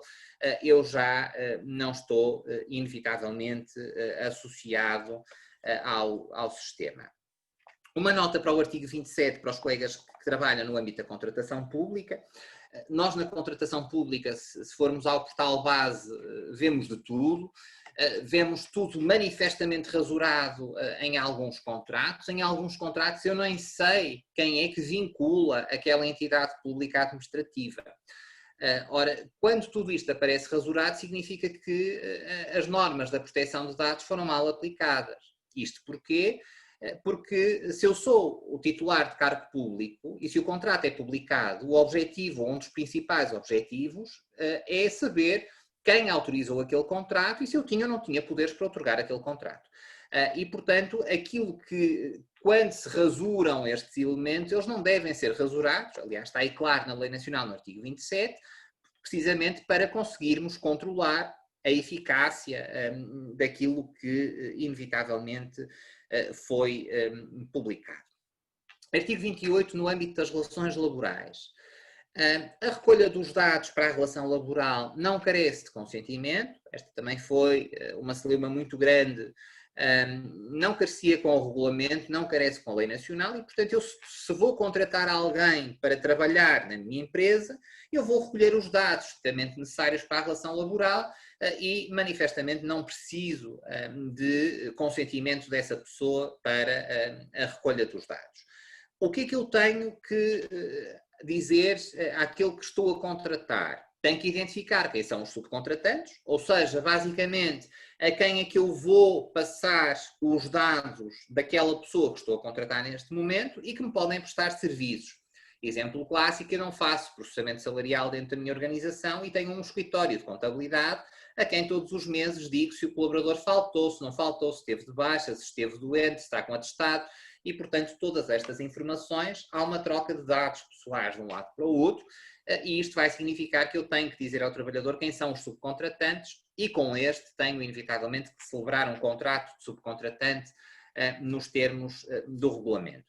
eu já não estou inevitavelmente associado ao sistema. Uma nota para o artigo 27, para os colegas que trabalham no âmbito da contratação pública. Nós na contratação pública, se formos ao portal base, vemos de tudo. Vemos tudo manifestamente rasurado em alguns contratos. Em alguns contratos eu nem sei quem é que vincula aquela entidade pública administrativa. Ora, quando tudo isto aparece rasurado, significa que as normas da proteção de dados foram mal aplicadas. Isto porquê? Porque se eu sou o titular de cargo público e se o contrato é publicado, o objetivo, um dos principais objetivos, é saber quem autorizou aquele contrato e se eu tinha ou não tinha poderes para outorgar aquele contrato. E, portanto, aquilo que, quando se rasuram estes elementos, eles não devem ser rasurados, aliás, está aí claro na Lei Nacional, no artigo 27, precisamente para conseguirmos controlar a eficácia daquilo que, inevitavelmente, foi publicado. Artigo 28, no âmbito das relações laborais. A recolha dos dados para a relação laboral não carece de consentimento, esta também foi uma celeuma muito grande, não carecia com o regulamento, não carece com a lei nacional e, portanto, eu, se vou contratar alguém para trabalhar na minha empresa, eu vou recolher os dados estritamente necessários para a relação laboral e, manifestamente, não preciso de consentimento dessa pessoa para a recolha dos dados. O que é que eu tenho que dizer àquele que estou a contratar? Tem que identificar quem são os subcontratantes, ou seja, basicamente, a quem é que eu vou passar os dados daquela pessoa que estou a contratar neste momento e que me podem prestar serviços. Exemplo clássico, eu não faço processamento salarial dentro da minha organização e tenho um escritório de contabilidade a quem todos os meses digo se o colaborador faltou, se não faltou, se esteve de baixa, se esteve doente, se está com atestado e, portanto, todas estas informações, há uma troca de dados pessoais de um lado para o outro e isto vai significar que eu tenho que dizer ao trabalhador quem são os subcontratantes e com este tenho, inevitavelmente, que celebrar um contrato de subcontratante nos termos do regulamento.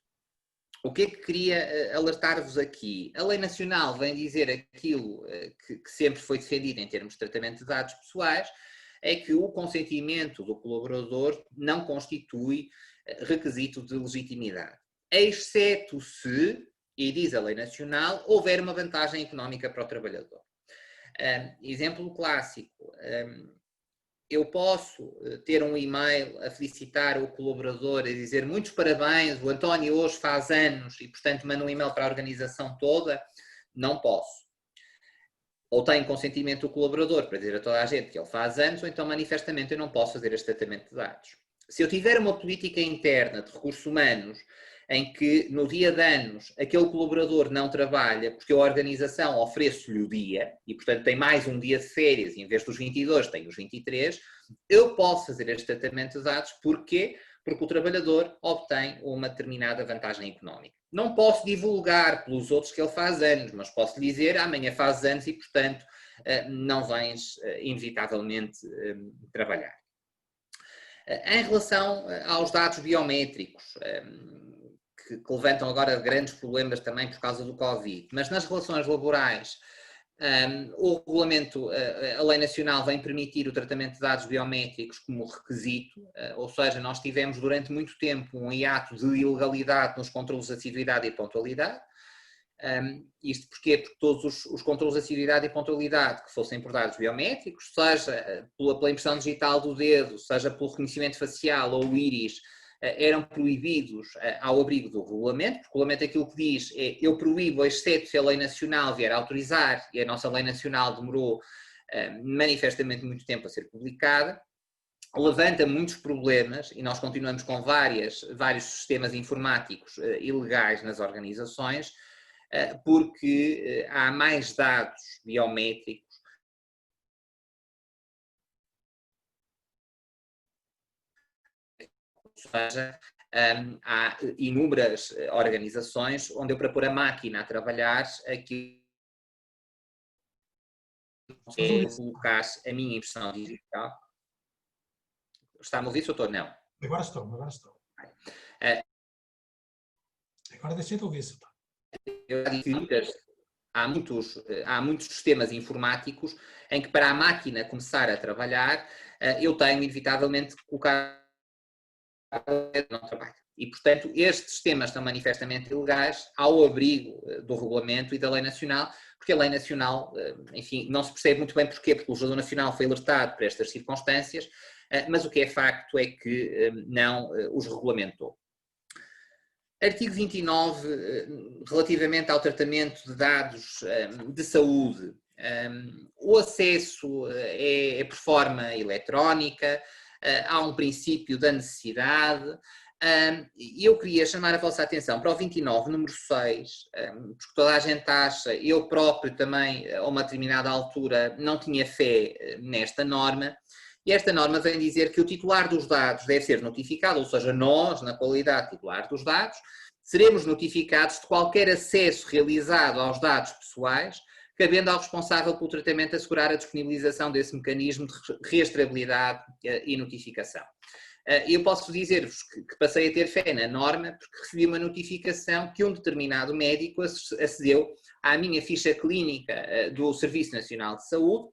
O que é que queria alertar-vos aqui? A Lei Nacional vem dizer aquilo que sempre foi defendido em termos de tratamento de dados pessoais, é que o consentimento do colaborador não constitui requisito de legitimidade, exceto se, e diz a Lei Nacional, houver uma vantagem económica para o trabalhador. Exemplo clássico, eu posso ter um e-mail a felicitar o colaborador, a dizer muitos parabéns, o António hoje faz anos e, portanto, manda um e-mail para a organização toda? Não posso. Ou tenho consentimento do colaborador para dizer a toda a gente que ele faz anos, ou então, manifestamente, eu não posso fazer este tratamento de dados. Se eu tiver uma política interna de recursos humanos em que no dia de anos aquele colaborador não trabalha porque a organização oferece-lhe o dia e, portanto, tem mais um dia de férias e em vez dos 22 tem os 23, eu posso fazer este tratamento de dados. Porquê? Porque o trabalhador obtém uma determinada vantagem económica. Não posso divulgar pelos outros que ele faz anos, mas posso lhe dizer amanhã faz anos e, portanto, não vens inevitavelmente trabalhar. Em relação aos dados biométricos, que levantam agora grandes problemas também por causa do Covid, mas nas relações laborais, o regulamento, a Lei Nacional vem permitir o tratamento de dados biométricos como requisito, ou seja, nós tivemos durante muito tempo um hiato de ilegalidade nos controlos de assiduidade e pontualidade. Isto porquê? Porque todos os controlos de assiduidade e pontualidade que fossem por dados biométricos, seja pela impressão digital do dedo, seja pelo reconhecimento facial ou o íris, eram proibidos ao abrigo do regulamento, porque o regulamento aquilo que diz é eu proíbo, exceto se a lei nacional vier a autorizar, e a nossa lei nacional demorou manifestamente muito tempo a ser publicada, levanta muitos problemas e nós continuamos com vários sistemas informáticos ilegais nas organizações, porque há mais dados biométricos ou seja, há inúmeras organizações onde eu, para pôr a máquina a trabalhar, aqui é colocar a minha impressão digital. Está-me a ouvir, doutor? Não. Agora estou. Agora deixei de ouvir, doutor. Há muitos sistemas informáticos em que, para a máquina começar a trabalhar, eu tenho inevitavelmente que colocar não trabalho. E, portanto, estes sistemas estão manifestamente ilegais ao abrigo do regulamento e da lei nacional, porque a lei nacional, enfim, não se percebe muito bem porquê, porque o legislador nacional foi alertado por estas circunstâncias, mas o que é facto é que não os regulamentou. Artigo 29, relativamente ao tratamento de dados de saúde. O acesso é por forma eletrónica, há um princípio da necessidade, e eu queria chamar a vossa atenção para o 29, número 6, porque toda a gente acha, eu próprio também, a uma determinada altura, não tinha fé nesta norma, e esta norma vem dizer que o titular dos dados deve ser notificado, ou seja, nós, na qualidade de titular dos dados, seremos notificados de qualquer acesso realizado aos dados pessoais, cabendo ao responsável pelo tratamento assegurar a disponibilização desse mecanismo de rastreabilidade e notificação. Eu posso dizer-vos que passei a ter fé na norma porque recebi uma notificação que um determinado médico acedeu à minha ficha clínica do Serviço Nacional de Saúde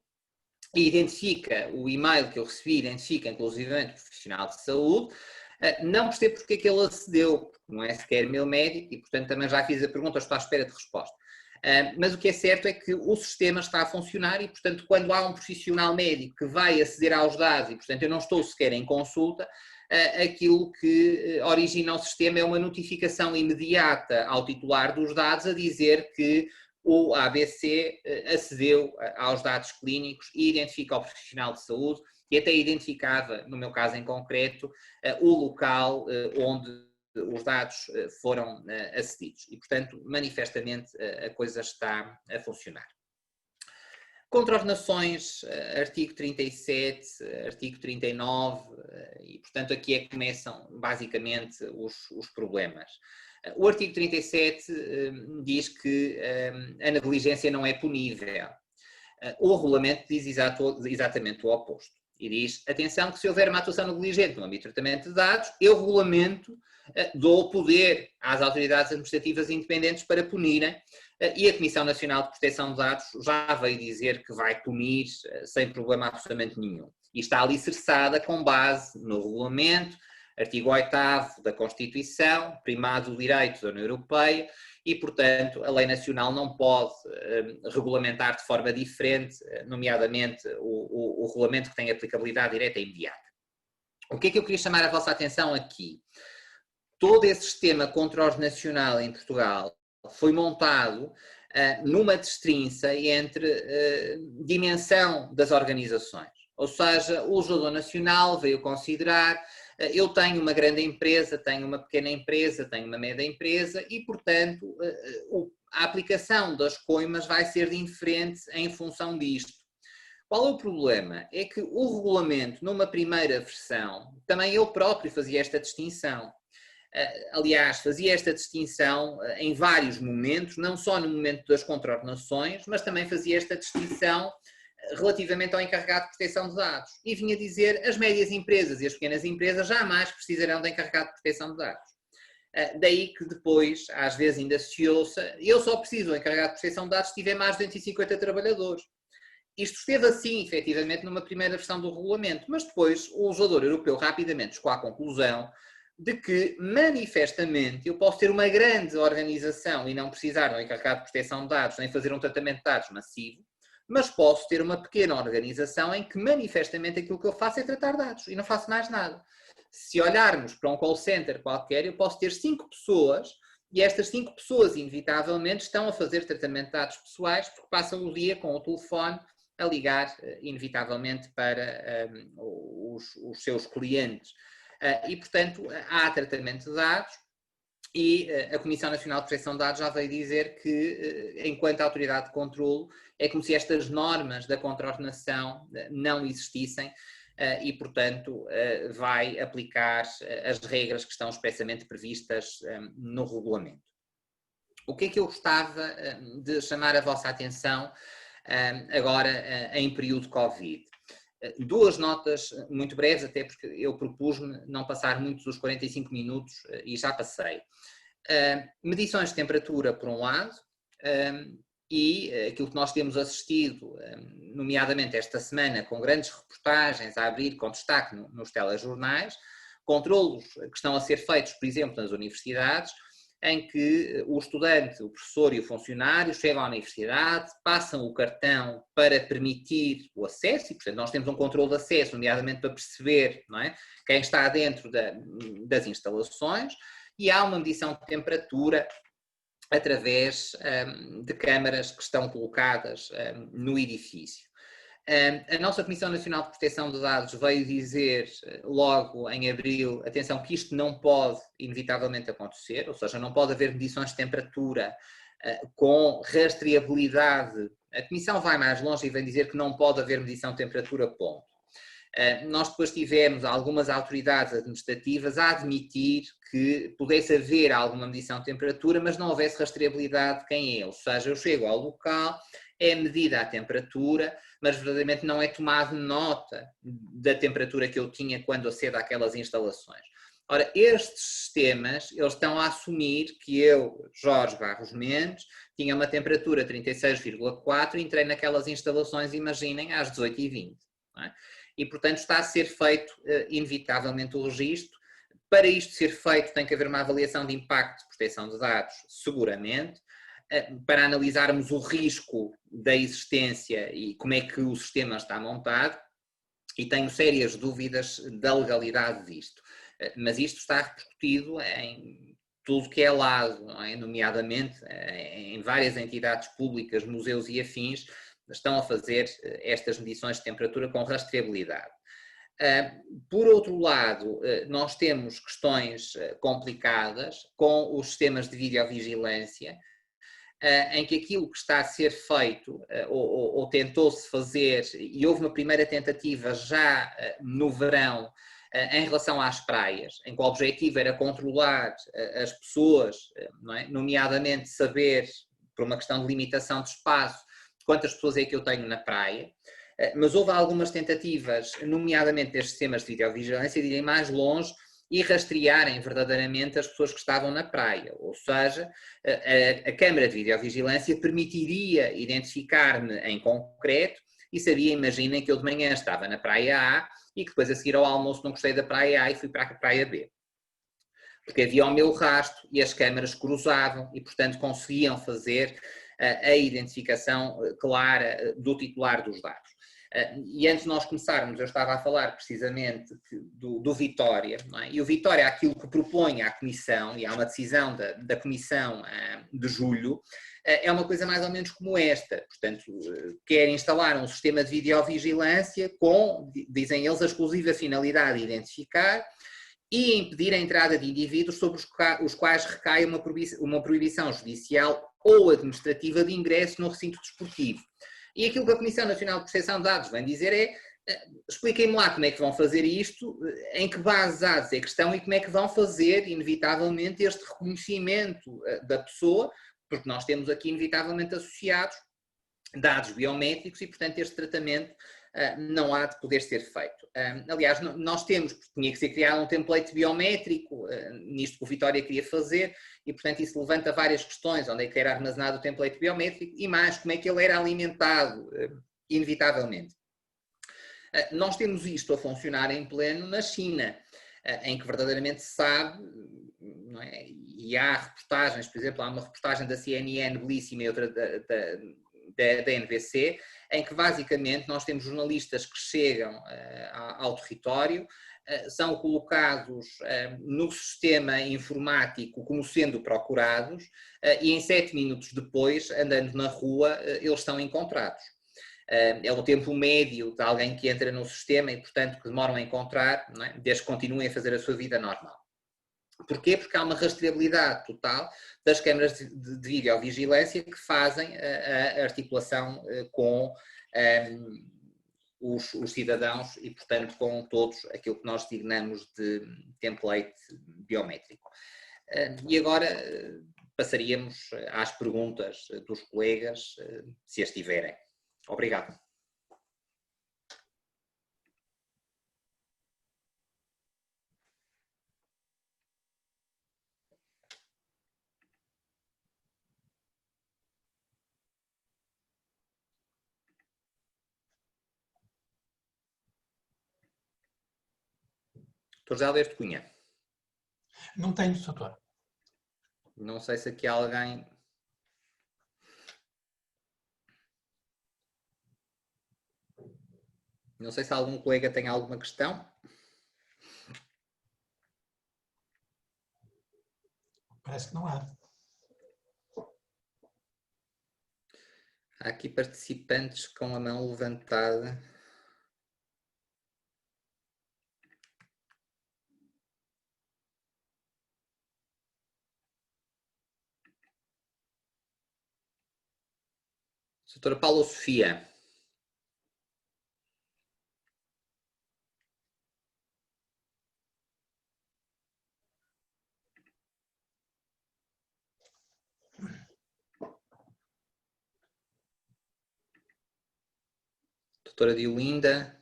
e identifica o e-mail que eu recebi, identifica inclusivamente o profissional de saúde. Não percebo porque é que ele acedeu, porque não é sequer meu médico e, portanto, também já fiz a pergunta, estou à espera de resposta. Mas o que é certo é que o sistema está a funcionar e, portanto, quando há um profissional médico que vai aceder aos dados e, portanto, eu não estou sequer em consulta, aquilo que origina o sistema é uma notificação imediata ao titular dos dados a dizer que o ABC acedeu aos dados clínicos e identifica o profissional de saúde que até identificava, no meu caso em concreto, o local onde os dados foram acedidos. E, portanto, manifestamente a coisa está a funcionar. Contraordenações, artigo 37, artigo 39, e portanto aqui é que começam basicamente os problemas. O artigo 37 diz que a negligência não é punível. O regulamento diz exatamente o oposto. E diz, atenção, que se houver uma atuação negligente no âmbito do tratamento de dados, eu regulamento, dou poder às autoridades administrativas independentes para punirem, e a Comissão Nacional de Proteção de Dados já veio dizer que vai punir sem problema absolutamente nenhum. E está alicerçada com base no regulamento, artigo 8º da Constituição, primado do direito da União Europeia, e, portanto, a lei nacional não pode regulamentar de forma diferente, nomeadamente o regulamento que tem aplicabilidade direta e imediata. O que é que eu queria chamar a vossa atenção aqui? Todo esse sistema contraordenacional em Portugal foi montado numa destrinça entre dimensão das organizações. Ou seja, o legislador nacional veio considerar eu tenho uma grande empresa, tenho uma pequena empresa, tenho uma média empresa e, portanto, a aplicação das coimas vai ser diferente em função disto. Qual é o problema? É que o regulamento, numa primeira versão, também ele próprio fazia esta distinção. Aliás, fazia esta distinção em vários momentos, não só no momento das contraordenações, mas também fazia esta distinção relativamente ao encarregado de proteção de dados. E vinha dizer as médias empresas e as pequenas empresas jamais precisarão de encarregado de proteção de dados. Daí que depois, às vezes ainda se ouça, eu só preciso do encarregado de proteção de dados se tiver mais de 250 trabalhadores. Isto esteve assim, efetivamente, numa primeira versão do regulamento, mas depois o legislador europeu rapidamente chegou à conclusão de que, manifestamente, eu posso ter uma grande organização e não precisar de um encarregado de proteção de dados, nem fazer um tratamento de dados massivo, mas posso ter uma pequena organização em que, manifestamente, aquilo que eu faço é tratar dados e não faço mais nada. Se olharmos para um call center qualquer, eu posso ter 5 pessoas e estas 5 pessoas, inevitavelmente, estão a fazer tratamento de dados pessoais porque passam o dia com o telefone a ligar, inevitavelmente, para os seus clientes. E, portanto, há tratamento de dados e a Comissão Nacional de Proteção de Dados já veio dizer que, enquanto autoridade de controlo, é como se estas normas da contraordenação não existissem e, portanto, vai aplicar as regras que estão expressamente previstas no regulamento. O que é que eu gostava de chamar a vossa atenção agora em período de Covid? 2 notas muito breves, até porque eu propus-me não passar muitos dos 45 minutos e já passei. Medições de temperatura, por um lado, e aquilo que nós temos assistido, nomeadamente esta semana, com grandes reportagens a abrir com destaque nos telejornais, controlos que estão a ser feitos, por exemplo, nas universidades, em que o estudante, o professor e o funcionário chegam à universidade, passam o cartão para permitir o acesso, e portanto nós temos um controle de acesso, nomeadamente para perceber, não é, quem está dentro das instalações, e há uma medição de temperatura através de câmaras que estão colocadas no edifício. A nossa Comissão Nacional de Proteção de Dados veio dizer logo em abril, atenção, que isto não pode inevitavelmente acontecer, ou seja, não pode haver medições de temperatura com rastreabilidade. A Comissão vai mais longe e vem dizer que não pode haver medição de temperatura, ponto. Nós depois tivemos algumas autoridades administrativas a admitir que pudesse haver alguma medição de temperatura, mas não houvesse rastreabilidade de quem é, ou seja, eu chego ao local, é medida a temperatura, mas verdadeiramente não é tomado nota da temperatura que eu tinha quando acedo àquelas instalações. Ora, estes sistemas, eles estão a assumir que eu, Jorge Barros Mendes, tinha uma temperatura 36,4 e entrei naquelas instalações, imaginem, às 18h20. Não é? E, portanto, está a ser feito, inevitavelmente, o registro. Para isto ser feito, tem que haver uma avaliação de impacto de proteção de dados, seguramente, para analisarmos o risco da existência e como é que o sistema está montado, e tenho sérias dúvidas da legalidade disto. Mas isto está repercutido em tudo que é lado, não é? Nomeadamente em várias entidades públicas, museus e afins, estão a fazer estas medições de temperatura com rastreabilidade. Por outro lado, nós temos questões complicadas com os sistemas de videovigilância, em que aquilo que está a ser feito, ou tentou-se fazer, e houve uma primeira tentativa já no verão, em relação às praias, em que o objetivo era controlar as pessoas, não é? Nomeadamente saber, por uma questão de limitação de espaço, quantas pessoas é que eu tenho na praia. Mas houve algumas tentativas, nomeadamente destes sistemas de videovigilância, de irem mais longe e rastrearem verdadeiramente as pessoas que estavam na praia. Ou seja, a câmara de videovigilância permitiria identificar-me em concreto e sabia, imaginem, que eu de manhã estava na praia A e que depois a seguir ao almoço não gostei da praia A e fui para a praia B. Porque havia o meu rastro e as câmaras cruzavam e, portanto, conseguiam fazer a identificação clara do titular dos dados. E antes de nós começarmos, eu estava a falar precisamente do Vitória, não é? E o Vitória, aquilo que propõe à Comissão, e há uma decisão da Comissão de julho, é uma coisa mais ou menos como esta. Portanto, quer instalar um sistema de videovigilância com, dizem eles, a exclusiva finalidade de identificar e impedir a entrada de indivíduos sobre os quais recai uma proibição judicial ou administrativa de ingresso no recinto desportivo. E aquilo que a Comissão Nacional de Proteção de Dados vem dizer é: expliquem-me lá como é que vão fazer isto, em que base de dados é que estão e como é que vão fazer, inevitavelmente, este reconhecimento da pessoa, porque nós temos aqui, inevitavelmente, associados dados biométricos e, portanto, este tratamento não há de poder ser feito. Aliás, nós temos, tinha que ser criado um template biométrico, nisto que o Vitória queria fazer, e portanto isso levanta várias questões, onde é que era armazenado o template biométrico e mais, como é que ele era alimentado, inevitavelmente. Nós temos isto a funcionar em pleno na China, em que verdadeiramente se sabe, não é? E há reportagens, por exemplo, há uma reportagem da CNN belíssima e outra da NBC, em que basicamente nós temos jornalistas que chegam ao território, são colocados no sistema informático como sendo procurados e em 7 minutos depois, andando na rua, eles são encontrados. É o tempo médio de alguém que entra no sistema e, portanto, que demoram a encontrar, não é? Desde que continuem a fazer a sua vida normal. Porquê? Porque há uma rastreabilidade total das câmaras de videovigilância que fazem a articulação com os cidadãos e, portanto, com todos aquilo que nós designamos de template biométrico. E agora passaríamos às perguntas dos colegas, se as tiverem. Obrigado. Dr. José Alberto Cunha. Não tenho, doutor. Não sei se aqui há alguém... Não sei se algum colega tem alguma questão. Parece que não há. Há aqui participantes com a mão levantada. Doutora Paula Sofia. Doutora Diolinda.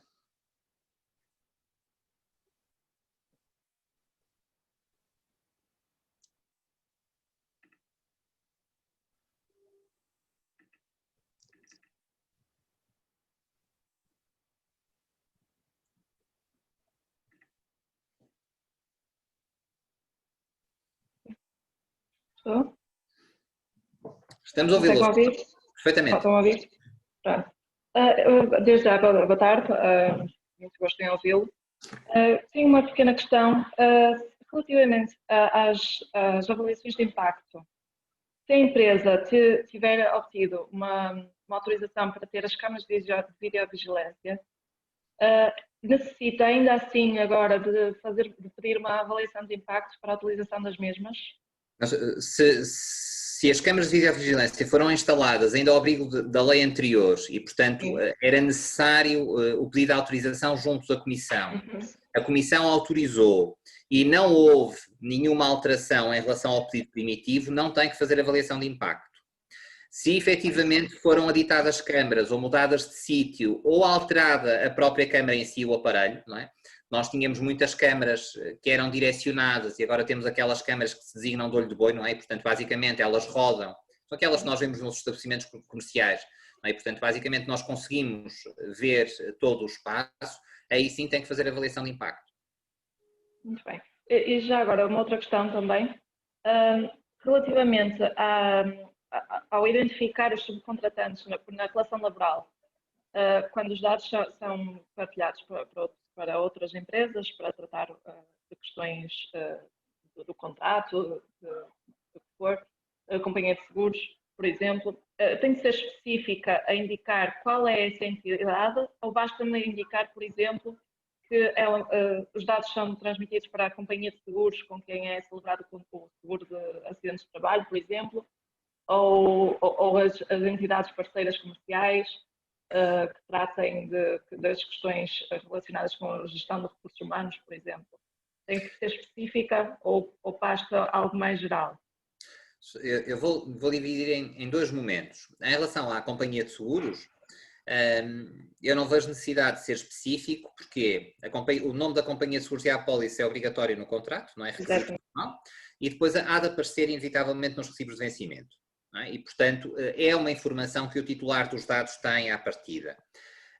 Estou? Estamos a ouvi-los. Ouvir? Perfeitamente. Estão a ouvir? Pronto. Desde já, boa tarde. Muito gosto em ouvi-lo. Tenho uma pequena questão relativamente às avaliações de impacto. Se a empresa tiver obtido uma autorização para ter as câmaras de videovigilância, necessita ainda assim agora de pedir uma avaliação de impacto para a utilização das mesmas? Mas, se as câmaras de videovigilância foram instaladas ainda ao abrigo da lei anterior e, portanto, era necessário o pedido de autorização junto da Comissão, a Comissão autorizou e não houve nenhuma alteração em relação ao pedido primitivo, não tem que fazer avaliação de impacto. Se efetivamente foram aditadas câmaras ou mudadas de sítio ou alterada a própria câmara em si, o aparelho, não é? Nós tínhamos muitas câmaras que eram direcionadas e agora temos aquelas câmaras que se designam de olho de boi, não é? E, portanto, basicamente elas rodam, são aquelas que nós vemos nos estabelecimentos comerciais, não é? E, portanto, basicamente nós conseguimos ver todo o espaço, aí sim tem que fazer avaliação de impacto. Muito bem. E já agora, uma outra questão também, relativamente ao identificar os subcontratantes na relação laboral, quando os dados são partilhados para outras empresas, para tratar de questões do contrato, do que for, a companhia de seguros, por exemplo, tem de ser específica a indicar qual é essa entidade ou basta-me indicar, por exemplo, que os dados são transmitidos para a companhia de seguros com quem é celebrado o seguro de acidentes de trabalho, por exemplo, ou as entidades parceiras comerciais que tratem das questões relacionadas com a gestão de recursos humanos, por exemplo. Tem que ser específica ou basta algo mais geral? Eu vou dividir em dois momentos. Em relação à companhia de seguros, eu não vejo necessidade de ser específico, porque o nome da companhia de seguros e a apólice é obrigatório no contrato, não é requisito normal, e depois há de aparecer inevitavelmente nos recibos de vencimento. Não é? E, portanto, é uma informação que o titular dos dados tem à partida.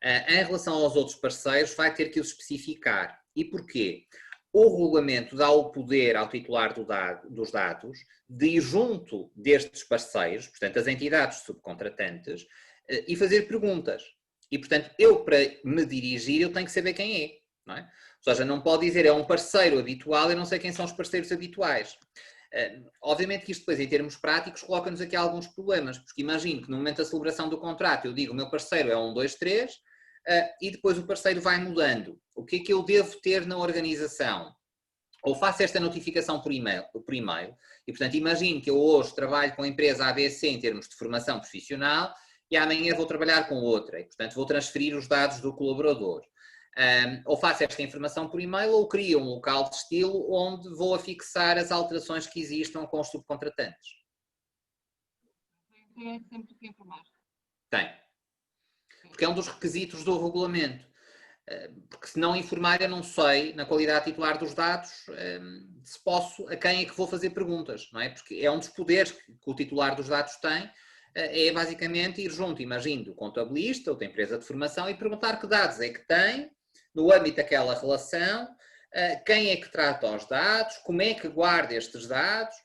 Em relação aos outros parceiros, vai ter que os especificar. E porquê? O regulamento dá o poder ao titular dos dados de ir junto destes parceiros, portanto, as entidades subcontratantes, e fazer perguntas. E, portanto, eu para me dirigir, eu tenho que saber quem é. Não é? Ou seja, não pode dizer é um parceiro habitual, eu não sei quem são os parceiros habituais. Obviamente que isto depois, em termos práticos, coloca-nos aqui alguns problemas, porque imagino que no momento da celebração do contrato eu digo o meu parceiro é 1, 2, 3, e depois o parceiro vai mudando. O que é que eu devo ter na organização? Ou faço esta notificação por e-mail, e portanto imagino que eu hoje trabalho com a empresa ABC em termos de formação profissional e amanhã vou trabalhar com outra, e portanto vou transferir os dados do colaborador. Ou faço esta informação por e-mail ou crio um local de estilo onde vou afixar as alterações que existam com os subcontratantes. Tem sempre que informar. Tem. Porque é um dos requisitos do regulamento. Porque se não informar, eu não sei, na qualidade titular dos dados, se posso, a quem é que vou fazer perguntas, não é? Porque é um dos poderes que o titular dos dados tem, é basicamente ir junto, imagino, do contabilista ou da empresa de formação e perguntar que dados é que tem, no âmbito daquela relação, quem é que trata os dados, como é que guarda estes dados,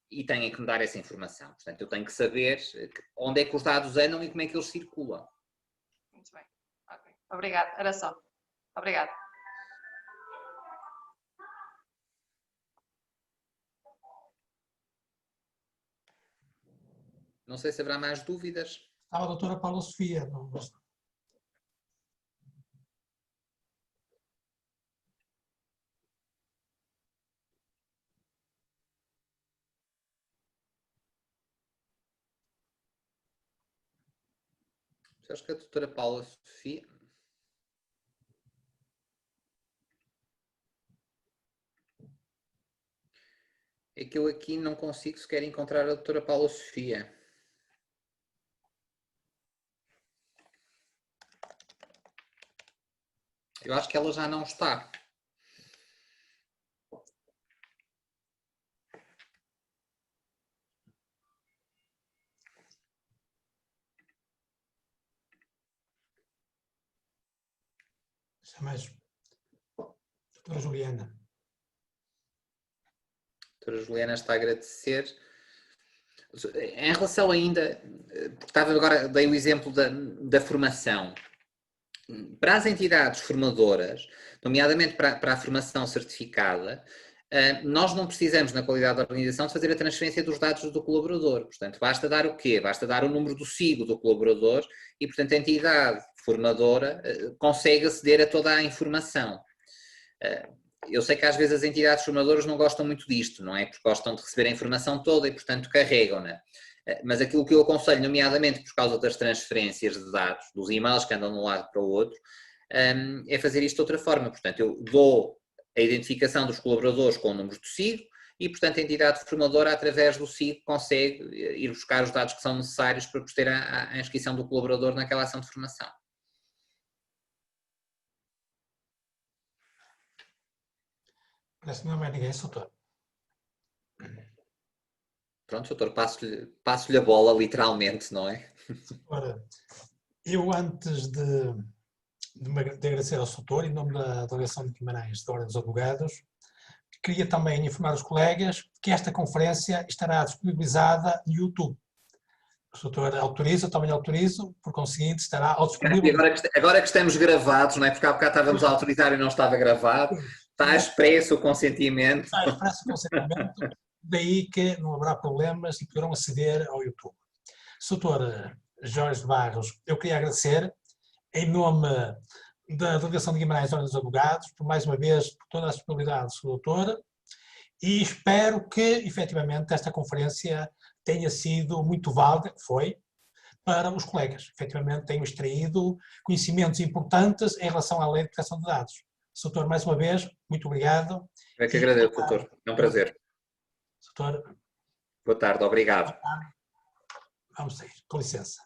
e tem que me dar essa informação. Portanto, eu tenho que saber onde é que os dados andam e como é que eles circulam. Muito bem. Okay. Obrigada. Era só. Obrigada. Não sei se haverá mais dúvidas. Estava a doutora Paula Sofia. Não. Acho que a doutora Paula Sofia... É que eu aqui não consigo sequer encontrar a doutora Paula Sofia. Eu acho que ela já não está. Mais. Doutora Juliana. A doutora Juliana está a agradecer. Em relação ainda, porque estava agora, dei o exemplo da formação. Para as entidades formadoras, nomeadamente para a formação certificada, nós não precisamos, na qualidade da organização, de fazer a transferência dos dados do colaborador. Portanto, basta dar o quê? Basta dar o número do SIGO do colaborador e, portanto, a entidade formadora consegue aceder a toda a informação. Eu sei que às vezes as entidades formadoras não gostam muito disto, não é? Porque gostam de receber a informação toda e, portanto, carregam-na. Mas aquilo que eu aconselho, nomeadamente por causa das transferências de dados, dos e-mails que andam de um lado para o outro, é fazer isto de outra forma. Portanto, eu dou a identificação dos colaboradores com o número do SIGO e, portanto, a entidade formadora, através do SIGO, consegue ir buscar os dados que são necessários para proceder à inscrição do colaborador naquela ação de formação. Parece que não há mais ninguém, doutor. Pronto, doutor, passo-lhe a bola, literalmente, não é? Ora, eu antes de agradecer ao doutor, em nome da Delegação de Guimarães da Ordem dos Advogados, queria também informar os colegas que esta conferência estará disponibilizada no YouTube. O doutor autoriza, eu também autorizo, por conseguinte estará disponível. E agora que estamos gravados, não é? Porque há bocado estávamos a autorizar e não estava gravado, está expresso o consentimento. Está expresso o consentimento, daí que não haverá problemas e poderão aceder ao YouTube. Doutor Jorge Barros, eu queria agradecer, em nome da Delegação de Guimarães da Ordem dos Advogados, por mais uma vez, por toda a disponibilidade do doutor, e espero que, efetivamente, esta conferência tenha sido muito válida, foi, para os colegas. Efetivamente, tenham extraído conhecimentos importantes em relação à Lei de Proteção de Dados. Doutor, mais uma vez, muito obrigado. Eu que agradeço, doutor. É um prazer. Doutor. Boa tarde, obrigado. Vamos sair. Com licença.